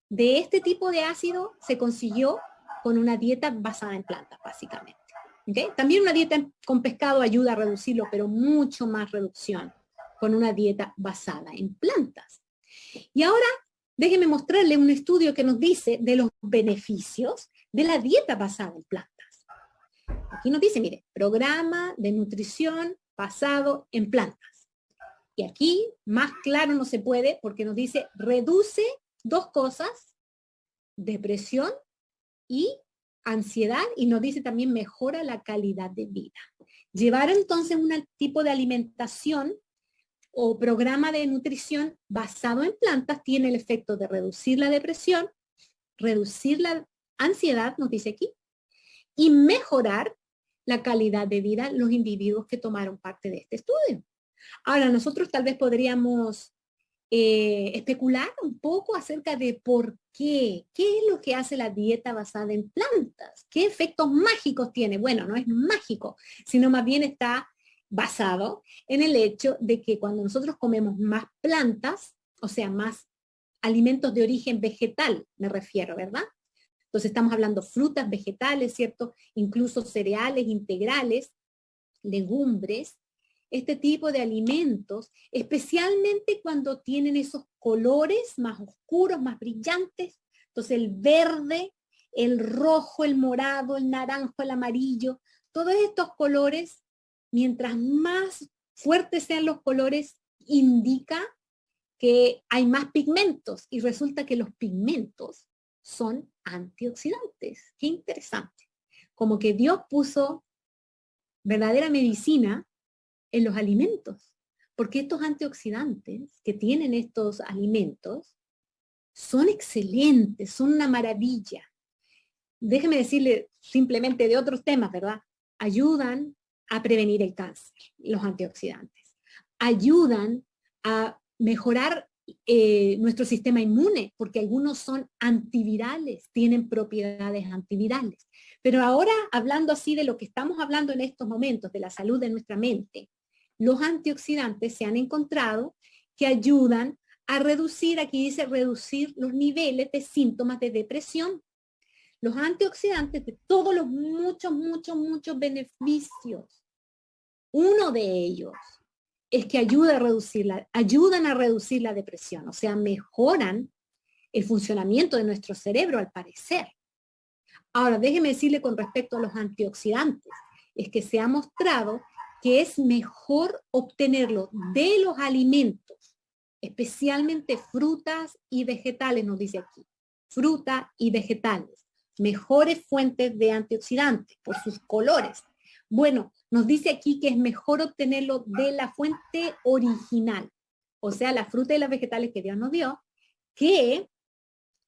de este tipo de ácido se consiguió con una dieta basada en plantas, básicamente. ¿Okay? También una dieta con pescado ayuda a reducirlo, pero mucho más reducción con una dieta basada en plantas. Y ahora, déjenme mostrarle un estudio que nos dice de los beneficios de la dieta basada en plantas. Aquí nos dice, mire, programa de nutrición basado en plantas. Y aquí más claro no se puede porque nos dice reduce 2 cosas, depresión y ansiedad, y nos dice también mejora la calidad de vida. Llevar entonces un tipo de alimentación o programa de nutrición basado en plantas tiene el efecto de reducir la depresión, reducir la ansiedad, nos dice aquí, y mejorar la calidad de vida de los individuos que tomaron parte de este estudio. Ahora, nosotros tal vez podríamos especular un poco acerca de por qué es lo que hace la dieta basada en plantas, qué efectos mágicos tiene. Bueno, no es mágico, sino más bien está basado en el hecho de que cuando nosotros comemos más plantas, o sea, más alimentos de origen vegetal, me refiero, ¿verdad? Entonces estamos hablando frutas, vegetales, ¿cierto? Incluso cereales integrales, legumbres, este tipo de alimentos, especialmente cuando tienen esos colores más oscuros, más brillantes. Entonces el verde, el rojo, el morado, el naranjo, el amarillo, todos estos colores, mientras más fuertes sean los colores, indica que hay más pigmentos y resulta que los pigmentos son antioxidantes. Qué interesante. Como que Dios puso verdadera medicina en los alimentos, porque estos antioxidantes que tienen estos alimentos son excelentes, son una maravilla. Déjeme decirle simplemente de otros temas, ¿verdad? Ayudan a prevenir el cáncer, los antioxidantes. Ayudan a mejorar nuestro sistema inmune, porque algunos son antivirales, tienen propiedades antivirales. Pero ahora, hablando así de lo que estamos hablando en estos momentos, de la salud de nuestra mente, los antioxidantes se han encontrado que ayudan a reducir, aquí dice reducir los niveles de síntomas de depresión. Los antioxidantes de todos los muchos beneficios. Uno de ellos es que ayudan a reducir la depresión, o sea, mejoran el funcionamiento de nuestro cerebro al parecer. Ahora, déjeme decirle con respecto a los antioxidantes, es que se ha mostrado que es mejor obtenerlo de los alimentos, especialmente frutas y vegetales, nos dice aquí, fruta y vegetales, mejores fuentes de antioxidantes por sus colores. Bueno, nos dice aquí que es mejor obtenerlo de la fuente original, o sea, la fruta y las vegetales que Dios nos dio, que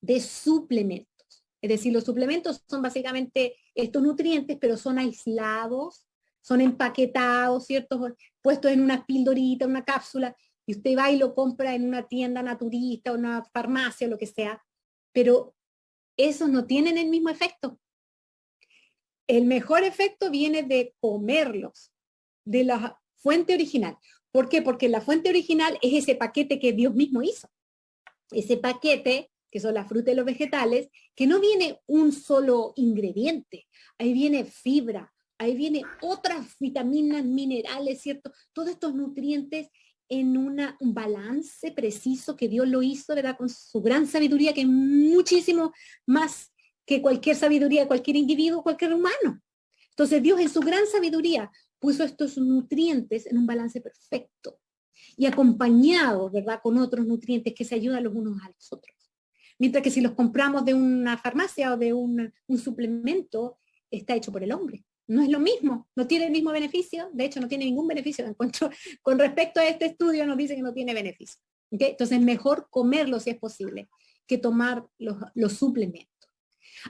de suplementos. Es decir, los suplementos son básicamente estos nutrientes, pero son aislados, son empaquetados, ¿cierto? Puestos en una pildorita, una cápsula, y usted va y lo compra en una tienda naturista, una farmacia, lo que sea, pero esos no tienen el mismo efecto. El mejor efecto viene de comerlos, de la fuente original. ¿Por qué? Porque la fuente original es ese paquete que Dios mismo hizo. Ese paquete, que son las frutas y los vegetales, que no viene un solo ingrediente. Ahí viene fibra, ahí viene otras vitaminas, minerales, ¿cierto? Todos estos nutrientes en un balance preciso que Dios lo hizo, ¿verdad? Con su gran sabiduría, que es muchísimo más que cualquier sabiduría de cualquier individuo, cualquier humano. Entonces Dios en su gran sabiduría puso estos nutrientes en un balance perfecto y acompañados, ¿verdad?, con otros nutrientes que se ayudan los unos a los otros. Mientras que si los compramos de una farmacia o de un suplemento, está hecho por el hombre. No es lo mismo, no tiene el mismo beneficio, de hecho no tiene ningún beneficio. Con respecto a este estudio nos dice que no tiene beneficio. ¿Okay? Entonces mejor comerlo si es posible que tomar los suplementos.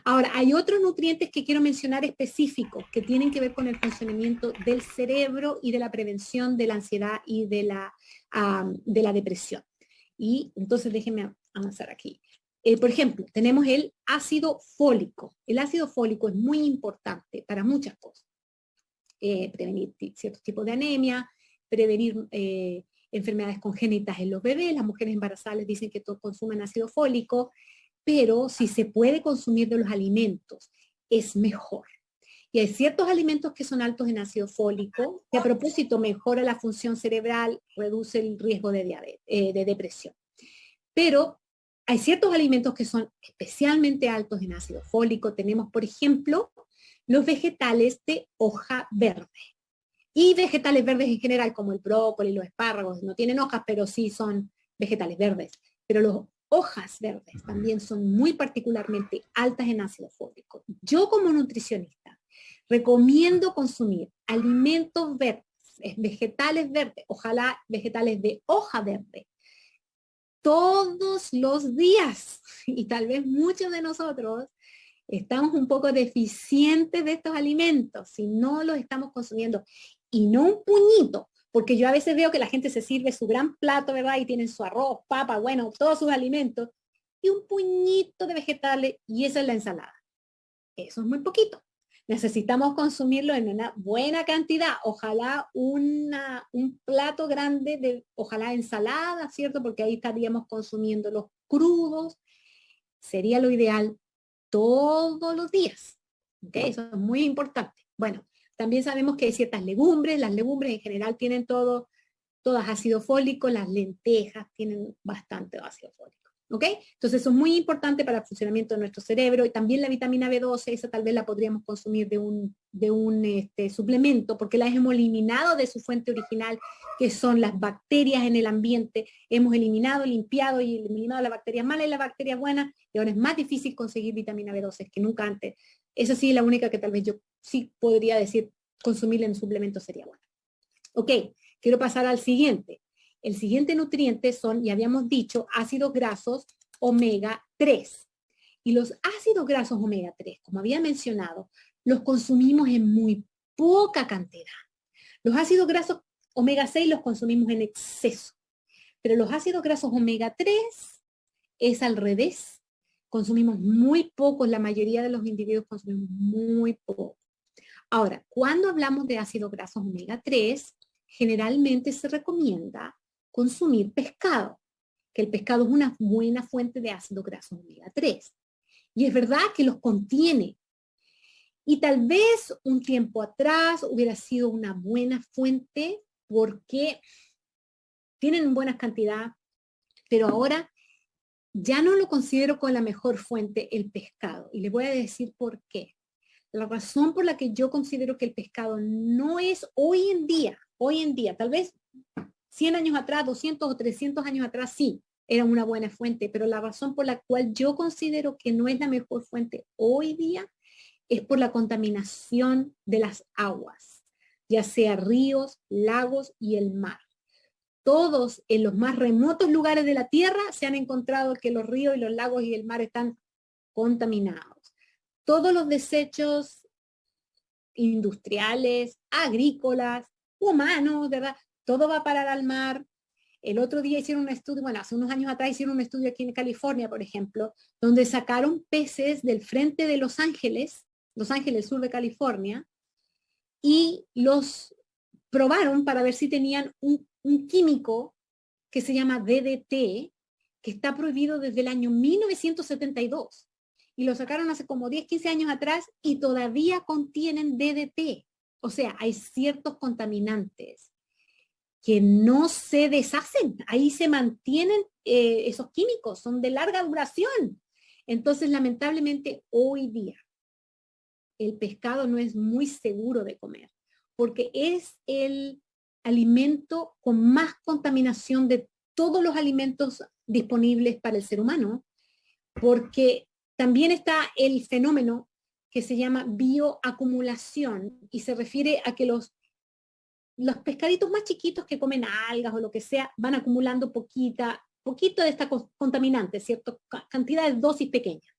Ahora, hay otros nutrientes que quiero mencionar específicos que tienen que ver con el funcionamiento del cerebro y de la prevención de la ansiedad y de la depresión. Y entonces déjenme avanzar aquí. Por ejemplo, tenemos el ácido fólico. El ácido fólico es muy importante para muchas cosas. Prevenir ciertos tipos de anemia, prevenir enfermedades congénitas en los bebés. Las mujeres embarazadas dicen que todos consumen ácido fólico, pero si se puede consumir de los alimentos, es mejor. Y hay ciertos alimentos que son altos en ácido fólico, que a propósito mejora la función cerebral, reduce el riesgo de diabetes, de depresión. Pero hay ciertos alimentos que son especialmente altos en ácido fólico. Tenemos, por ejemplo, los vegetales de hoja verde. Y vegetales verdes en general, como el brócoli, los espárragos, no tienen hojas, pero sí son vegetales verdes. Pero los hojas verdes también son muy particularmente altas en ácido fólico. Yo como nutricionista recomiendo consumir alimentos verdes, vegetales verdes, ojalá vegetales de hoja verde, todos los días. Y tal vez muchos de nosotros estamos un poco deficientes de estos alimentos si no los estamos consumiendo. Y no un puñito, porque yo a veces veo que la gente se sirve su gran plato, ¿verdad? Y tienen su arroz, papa, bueno, todos sus alimentos, y un puñito de vegetales, y esa es la ensalada. Eso es muy poquito. Necesitamos consumirlo en una buena cantidad, ojalá un plato grande de, ojalá ensalada, ¿cierto? Porque ahí estaríamos consumiendo los crudos, sería lo ideal, todos los días. ¿Okay? Eso es muy importante. Bueno, también sabemos que hay ciertas legumbres, las legumbres en general tienen todas ácido fólico, las lentejas tienen bastante ácido fólico. ¿Ok? Entonces eso es muy importante para el funcionamiento de nuestro cerebro, y también la vitamina B12, esa tal vez la podríamos consumir de un suplemento, porque la hemos eliminado de su fuente original, que son las bacterias en el ambiente. Hemos eliminado, limpiado y eliminado las bacterias malas y las bacterias buenas, y ahora es más difícil conseguir vitamina B12 que nunca antes. Esa sí es la única que tal vez yo sí podría decir consumirla en suplemento sería buena. Ok, quiero pasar al siguiente. El siguiente nutriente son, ya habíamos dicho, ácidos grasos omega 3. Y los ácidos grasos omega 3, como había mencionado, los consumimos en muy poca cantidad. Los ácidos grasos omega 6 los consumimos en exceso, pero los ácidos grasos omega 3 es al revés. Consumimos muy poco, la mayoría de los individuos consumimos muy poco. Ahora, cuando hablamos de ácidos grasos omega 3, generalmente se recomienda consumir pescado, que el pescado es una buena fuente de ácido graso omega 3. Y es verdad que los contiene. Y tal vez un tiempo atrás hubiera sido una buena fuente porque tienen buena cantidad, pero ahora ya no lo considero con la mejor fuente el pescado. Y les voy a decir por qué. La razón por la que yo considero que el pescado no es hoy en día, tal vez 100 años atrás, 200 o 300 años atrás, sí, era una buena fuente, pero la razón por la cual yo considero que no es la mejor fuente hoy día es por la contaminación de las aguas, ya sea ríos, lagos y el mar. Todos en los más remotos lugares de la Tierra se han encontrado que los ríos y los lagos y el mar están contaminados. Todos los desechos industriales, agrícolas, humanos, ¿verdad? Todo va a parar al mar. El otro día hicieron un estudio, bueno, hace unos años atrás hicieron un estudio aquí en California, por ejemplo, donde sacaron peces del frente de Los Ángeles, sur de California, y los probaron para ver si tenían un químico que se llama DDT, que está prohibido desde el año 1972. Y lo sacaron hace como 10, 15 años atrás y todavía contienen DDT. O sea, hay ciertos contaminantes que no se deshacen, ahí se mantienen esos químicos, son de larga duración. Entonces, lamentablemente, hoy día, el pescado no es muy seguro de comer, porque es el alimento con más contaminación de todos los alimentos disponibles para el ser humano, porque también está el fenómeno que se llama bioacumulación y se refiere a que los pescaditos más chiquitos que comen algas o lo que sea van acumulando poquito de esta contaminante, ¿cierto? Cantidad de dosis pequeñas.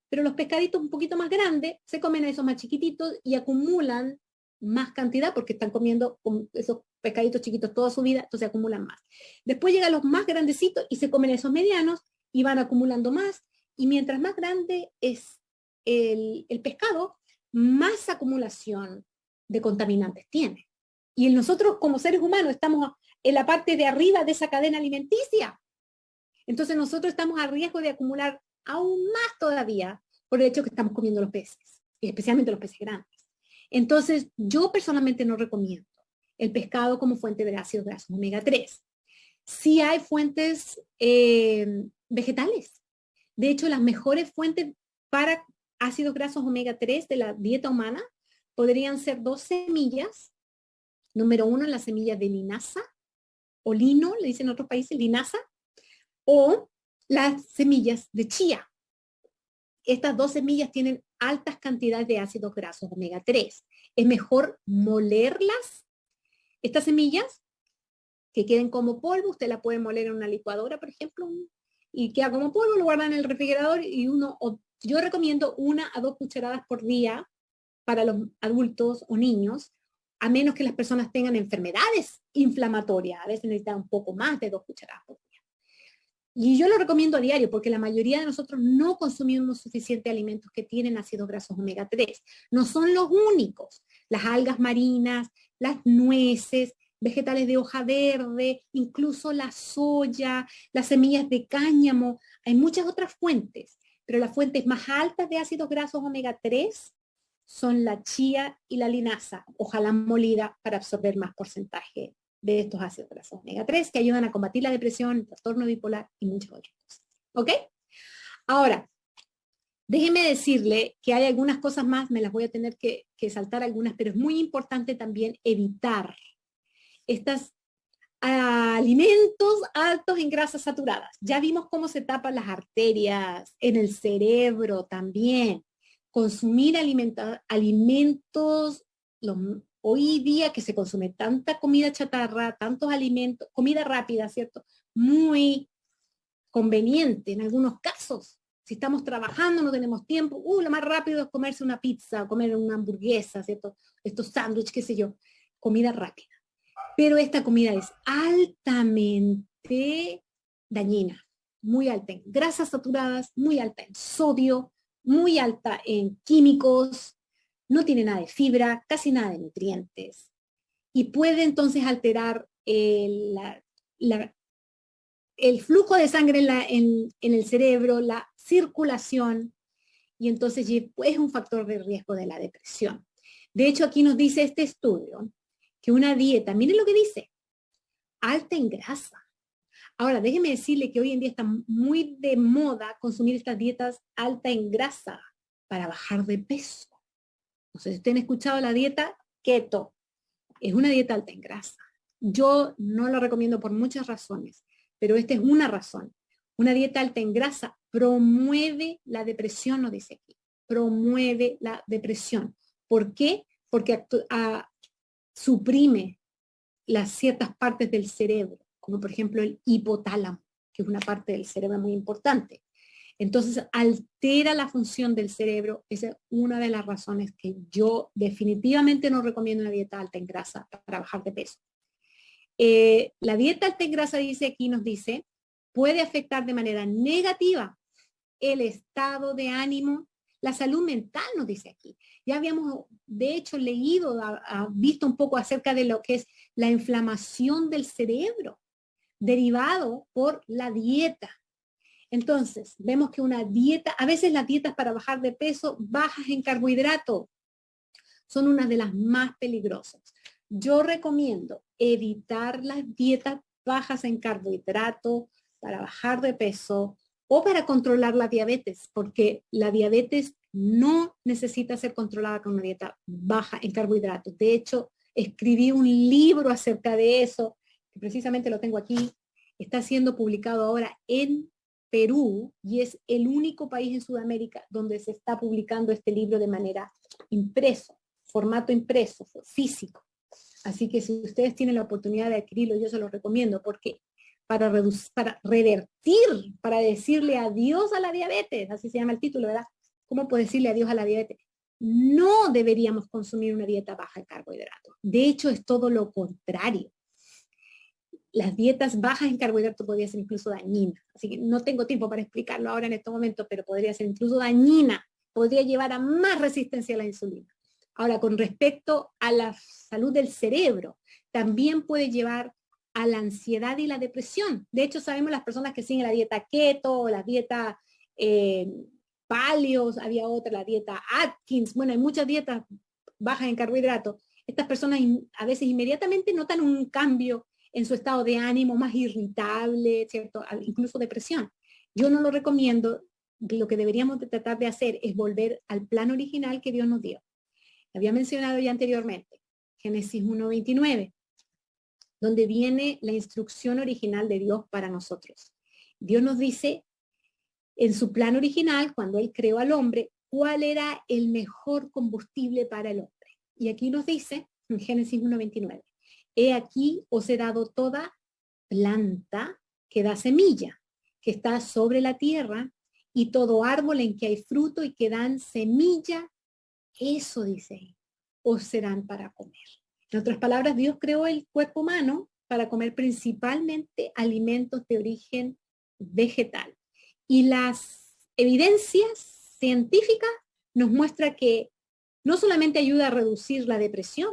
Pero los pescaditos un poquito más grandes se comen a esos más chiquititos y acumulan más cantidad porque están comiendo esos pescaditos chiquitos toda su vida, entonces acumulan más. Después llegan los más grandecitos y se comen esos medianos y van acumulando más. Y mientras más grande es el pescado, más acumulación de contaminantes tiene. Y nosotros como seres humanos estamos en la parte de arriba de esa cadena alimenticia. Entonces nosotros estamos a riesgo de acumular aún más todavía por el hecho que estamos comiendo los peces, y especialmente los peces grandes. Entonces yo personalmente no recomiendo el pescado como fuente de ácidos grasos omega 3. Sí hay fuentes vegetales. De hecho, las mejores fuentes para ácidos grasos omega 3 de la dieta humana podrían ser 2 semillas. Número 1, las semillas de linaza, o lino, le dicen en otros países, linaza, o las semillas de chía. Estas 2 semillas tienen altas cantidades de ácidos grasos omega 3. Es mejor molerlas, estas semillas, que queden como polvo. Usted la puede moler en una licuadora, por ejemplo, y queda como polvo, lo guarda en el refrigerador y yo recomiendo 1 a 2 cucharadas por día para los adultos o niños, a menos que las personas tengan enfermedades inflamatorias. A veces necesitan un poco más de 2 cucharadas por día. Y yo lo recomiendo a diario porque la mayoría de nosotros no consumimos suficientes alimentos que tienen ácidos grasos omega 3. No son los únicos. Las algas marinas, las nueces, vegetales de hoja verde, incluso la soya, las semillas de cáñamo. Hay muchas otras fuentes. pero las fuentes más altas de ácidos grasos omega 3 son la chía y la linaza, ojalá molida para absorber más porcentaje de estos ácidos grasos omega 3 que ayudan a combatir la depresión, el trastorno bipolar y muchas otras cosas. ¿Ok? Ahora, déjeme decirle que hay algunas cosas más, me las voy a tener que saltar algunas, pero es muy importante también evitar estos alimentos altos en grasas saturadas. Ya vimos cómo se tapan las arterias, en el cerebro también. Consumir alimentos, hoy día que se consume tanta comida chatarra, tantos alimentos, comida rápida, ¿cierto? Muy conveniente en algunos casos. Si estamos trabajando, no tenemos tiempo, lo más rápido es comerse una pizza, comer una hamburguesa, ¿cierto? Estos sándwiches, qué sé yo, comida rápida. Pero esta comida es altamente dañina, muy alta en grasas saturadas, muy alta en sodio, muy alta en químicos, no tiene nada de fibra, casi nada de nutrientes. Y puede entonces alterar el flujo de sangre en el cerebro, la circulación, y entonces es un factor de riesgo de la depresión. De hecho, aquí nos dice este estudio que una dieta, miren lo que dice, alta en grasa. Ahora, déjeme decirle que hoy en día está muy de moda consumir estas dietas alta en grasa para bajar de peso. No sé si ustedes han escuchado la dieta keto. Es una dieta alta en grasa. Yo no la recomiendo por muchas razones, pero esta es una razón. Una dieta alta en grasa promueve la depresión, nos dice aquí. Promueve la depresión. ¿Por qué? Porque suprime las ciertas partes del cerebro, como por ejemplo el hipotálamo, que es una parte del cerebro muy importante. Entonces, altera la función del cerebro. Esa es una de las razones que yo definitivamente no recomiendo una dieta alta en grasa para bajar de peso. La dieta alta en grasa, dice aquí, nos dice, puede afectar de manera negativa el estado de ánimo, la salud mental, nos dice aquí. Ya habíamos, de hecho, leído, visto un poco acerca de lo que es la inflamación del cerebro, derivado por la dieta. Entonces, vemos que una dieta, a veces las dietas para bajar de peso bajas en carbohidratos son una de las más peligrosas. Yo recomiendo evitar las dietas bajas en carbohidratos para bajar de peso o para controlar la diabetes, porque la diabetes no necesita ser controlada con una dieta baja en carbohidratos. De hecho, escribí un libro acerca de eso, que precisamente lo tengo aquí. Está siendo publicado ahora en Perú y es el único país en Sudamérica donde se está publicando este libro de manera impreso, formato impreso, físico. Así que si ustedes tienen la oportunidad de adquirirlo, yo se lo recomiendo porque para revertir, para decirle adiós a la diabetes, así se llama el título, ¿verdad? ¿Cómo puedo decirle adiós a la diabetes? No deberíamos consumir una dieta baja en carbohidratos. De hecho, es todo lo contrario. Las dietas bajas en carbohidratos podrían ser incluso dañinas. Así que no tengo tiempo para explicarlo ahora en este momento, pero podría ser incluso dañina. Podría llevar a más resistencia a la insulina. Ahora, con respecto a la salud del cerebro, también puede llevar a la ansiedad y la depresión. De hecho, sabemos las personas que siguen la dieta keto, la dieta paleo, había otra, la dieta Atkins. Bueno, hay muchas dietas bajas en carbohidratos. Estas personas a veces inmediatamente notan un cambio en su estado de ánimo, más irritable, ¿cierto? Incluso depresión. Yo no lo recomiendo. Lo que deberíamos de tratar de hacer es volver al plan original que Dios nos dio. Había mencionado ya anteriormente, Génesis 1:29, donde viene la instrucción original de Dios para nosotros. Dios nos dice en su plan original, cuando Él creó al hombre, cuál era el mejor combustible para el hombre. Y aquí nos dice, en Génesis 1:29, he aquí os he dado toda planta que da semilla, que está sobre la tierra, y todo árbol en que hay fruto y que dan semilla, eso dice, os serán para comer. En otras palabras, Dios creó el cuerpo humano para comer principalmente alimentos de origen vegetal. Y las evidencias científicas nos muestran que no solamente ayuda a reducir la depresión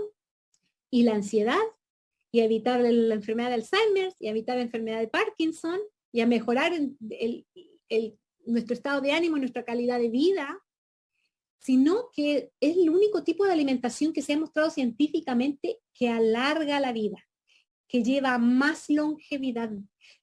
y la ansiedad y a evitar la enfermedad de Alzheimer y a evitar la enfermedad de Parkinson y a mejorar nuestro estado de ánimo, nuestra calidad de vida, sino que es el único tipo de alimentación que se ha mostrado científicamente que alarga la vida, que lleva a más longevidad.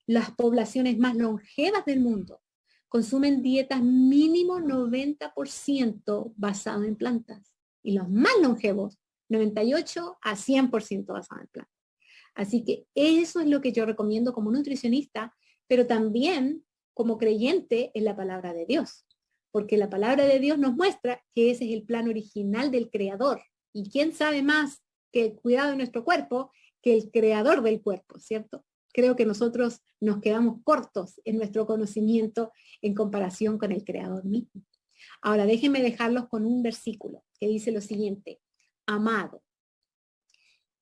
Las poblaciones más longevas del mundo consumen dietas mínimo 90% basadas en plantas. Y los más longevos, 98 a 100% basados en plantas. Así que eso es lo que yo recomiendo como nutricionista, pero también como creyente en la palabra de Dios. Porque la palabra de Dios nos muestra que ese es el plan original del Creador. Y quién sabe más que el cuidado de nuestro cuerpo que el Creador del cuerpo, ¿cierto? Creo que nosotros nos quedamos cortos en nuestro conocimiento en comparación con el Creador mismo. Ahora déjenme dejarlos con un versículo que dice lo siguiente: amado,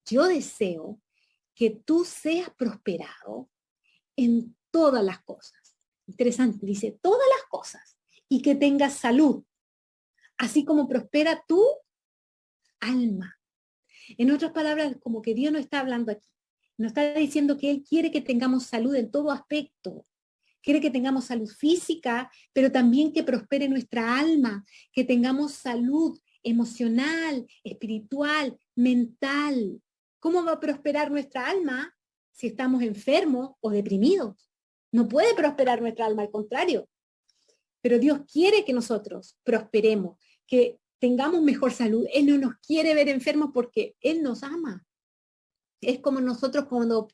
yo deseo que tú seas prosperado en todas las cosas. Interesante, dice todas las cosas, y que tengas salud, así como prospera tu alma. En otras palabras, como que Dios no está hablando aquí. Nos está diciendo que Él quiere que tengamos salud en todo aspecto. Quiere que tengamos salud física, pero también que prospere nuestra alma, que tengamos salud emocional, espiritual, mental. ¿Cómo va a prosperar nuestra alma si estamos enfermos o deprimidos? No puede prosperar nuestra alma, al contrario. Pero Dios quiere que nosotros prosperemos, que tengamos mejor salud. Él no nos quiere ver enfermos porque Él nos ama. Es como nosotros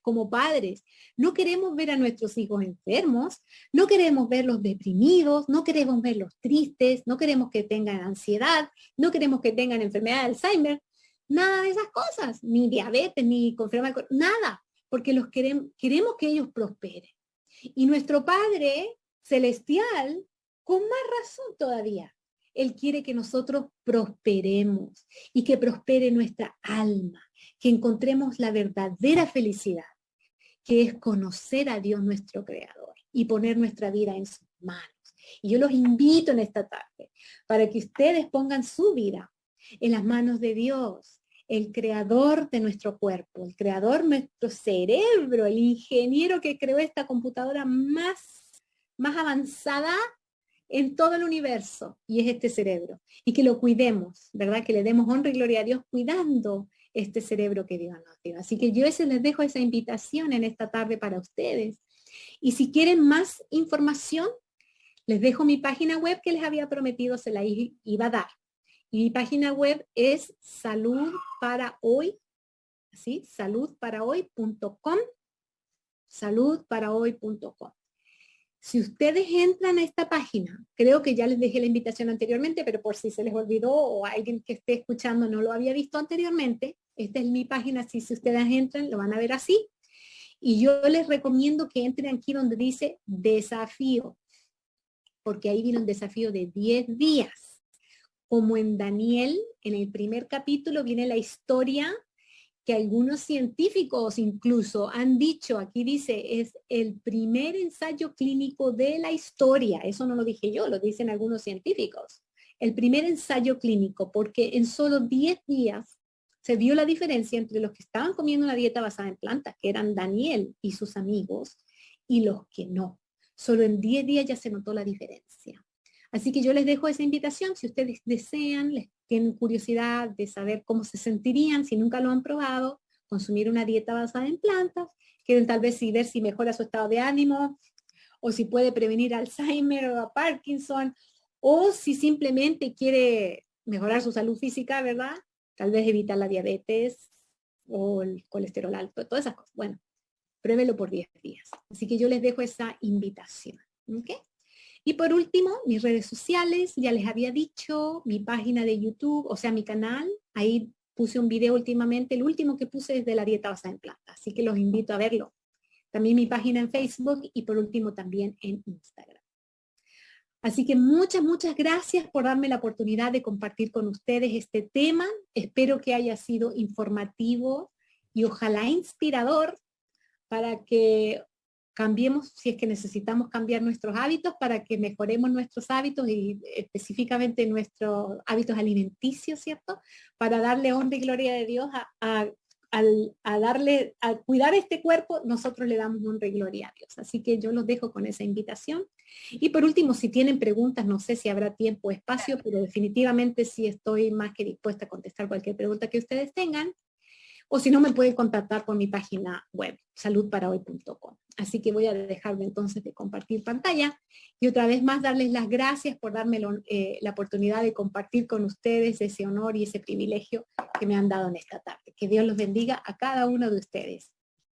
como padres. No queremos ver a nuestros hijos enfermos, no queremos verlos deprimidos, no queremos verlos tristes, no queremos que tengan ansiedad, no queremos que tengan enfermedad de Alzheimer, nada de esas cosas, ni diabetes, ni enfermedad, nada, porque queremos que ellos prosperen. Y nuestro Padre Celestial, con más razón todavía, Él quiere que nosotros prosperemos y que prospere nuestra alma, que encontremos la verdadera felicidad, que es conocer a Dios nuestro Creador y poner nuestra vida en sus manos. Y yo los invito en esta tarde para que ustedes pongan su vida en las manos de Dios, el creador de nuestro cuerpo, el creador de nuestro cerebro, el ingeniero que creó esta computadora más avanzada en todo el universo, y es este cerebro. Y que lo cuidemos, ¿verdad? Que le demos honra y gloria a Dios cuidando este cerebro que Dios nos dio. Así que yo les dejo esa invitación en esta tarde para ustedes. Y si quieren más información, les dejo mi página web que les había prometido, se la iba a dar. Y mi página web es saludparahoy, ¿sí? saludparahoy.com, saludparahoy.com. Si ustedes entran a esta página, creo que ya les dejé la invitación anteriormente, pero por si se les olvidó o alguien que esté escuchando no lo había visto anteriormente, esta es mi página, si ustedes entran lo van a ver así. Y yo les recomiendo que entren aquí donde dice desafío, porque ahí viene un desafío de 10 días. Como en Daniel, en el primer capítulo viene la historia que algunos científicos incluso han dicho, aquí dice, es el primer ensayo clínico de la historia. Eso no lo dije yo, lo dicen algunos científicos. El primer ensayo clínico, porque en solo 10 días se vio la diferencia entre los que estaban comiendo una dieta basada en plantas, que eran Daniel y sus amigos, y los que no. Solo en 10 días ya se notó la diferencia. Así que yo les dejo esa invitación, si ustedes desean, les tienen curiosidad de saber cómo se sentirían, si nunca lo han probado, consumir una dieta basada en plantas, quieren tal vez ver si mejora su estado de ánimo, o si puede prevenir Alzheimer o a Parkinson, o si simplemente quiere mejorar su salud física, ¿verdad? Tal vez evitar la diabetes o el colesterol alto, todas esas cosas. Bueno, pruébelo por 10 días. Así que yo les dejo esa invitación. ¿Okay? Y por último, mis redes sociales, ya les había dicho, mi página de YouTube, o sea, mi canal, ahí puse un video últimamente, el último que puse es de la dieta basada en plantas, así que los invito a verlo. También mi página en Facebook y por último también en Instagram. Así que muchas gracias por darme la oportunidad de compartir con ustedes este tema. Espero que haya sido informativo y ojalá inspirador para que cambiemos, si es que necesitamos cambiar nuestros hábitos, para que mejoremos nuestros hábitos y específicamente nuestros hábitos alimenticios, ¿cierto? Para darle honra y gloria de Dios a cuidar este cuerpo, nosotros le damos honra y gloria a Dios. Así que yo los dejo con esa invitación. Y por último, si tienen preguntas, no sé si habrá tiempo o espacio, pero definitivamente sí estoy más que dispuesta a contestar cualquier pregunta que ustedes tengan. O si no, me pueden contactar por mi página web, saludparahoy.com. Así que voy a dejarme entonces de compartir pantalla y otra vez más darles las gracias por darme la oportunidad de compartir con ustedes ese honor y ese privilegio que me han dado en esta tarde. Que Dios los bendiga a cada uno de ustedes.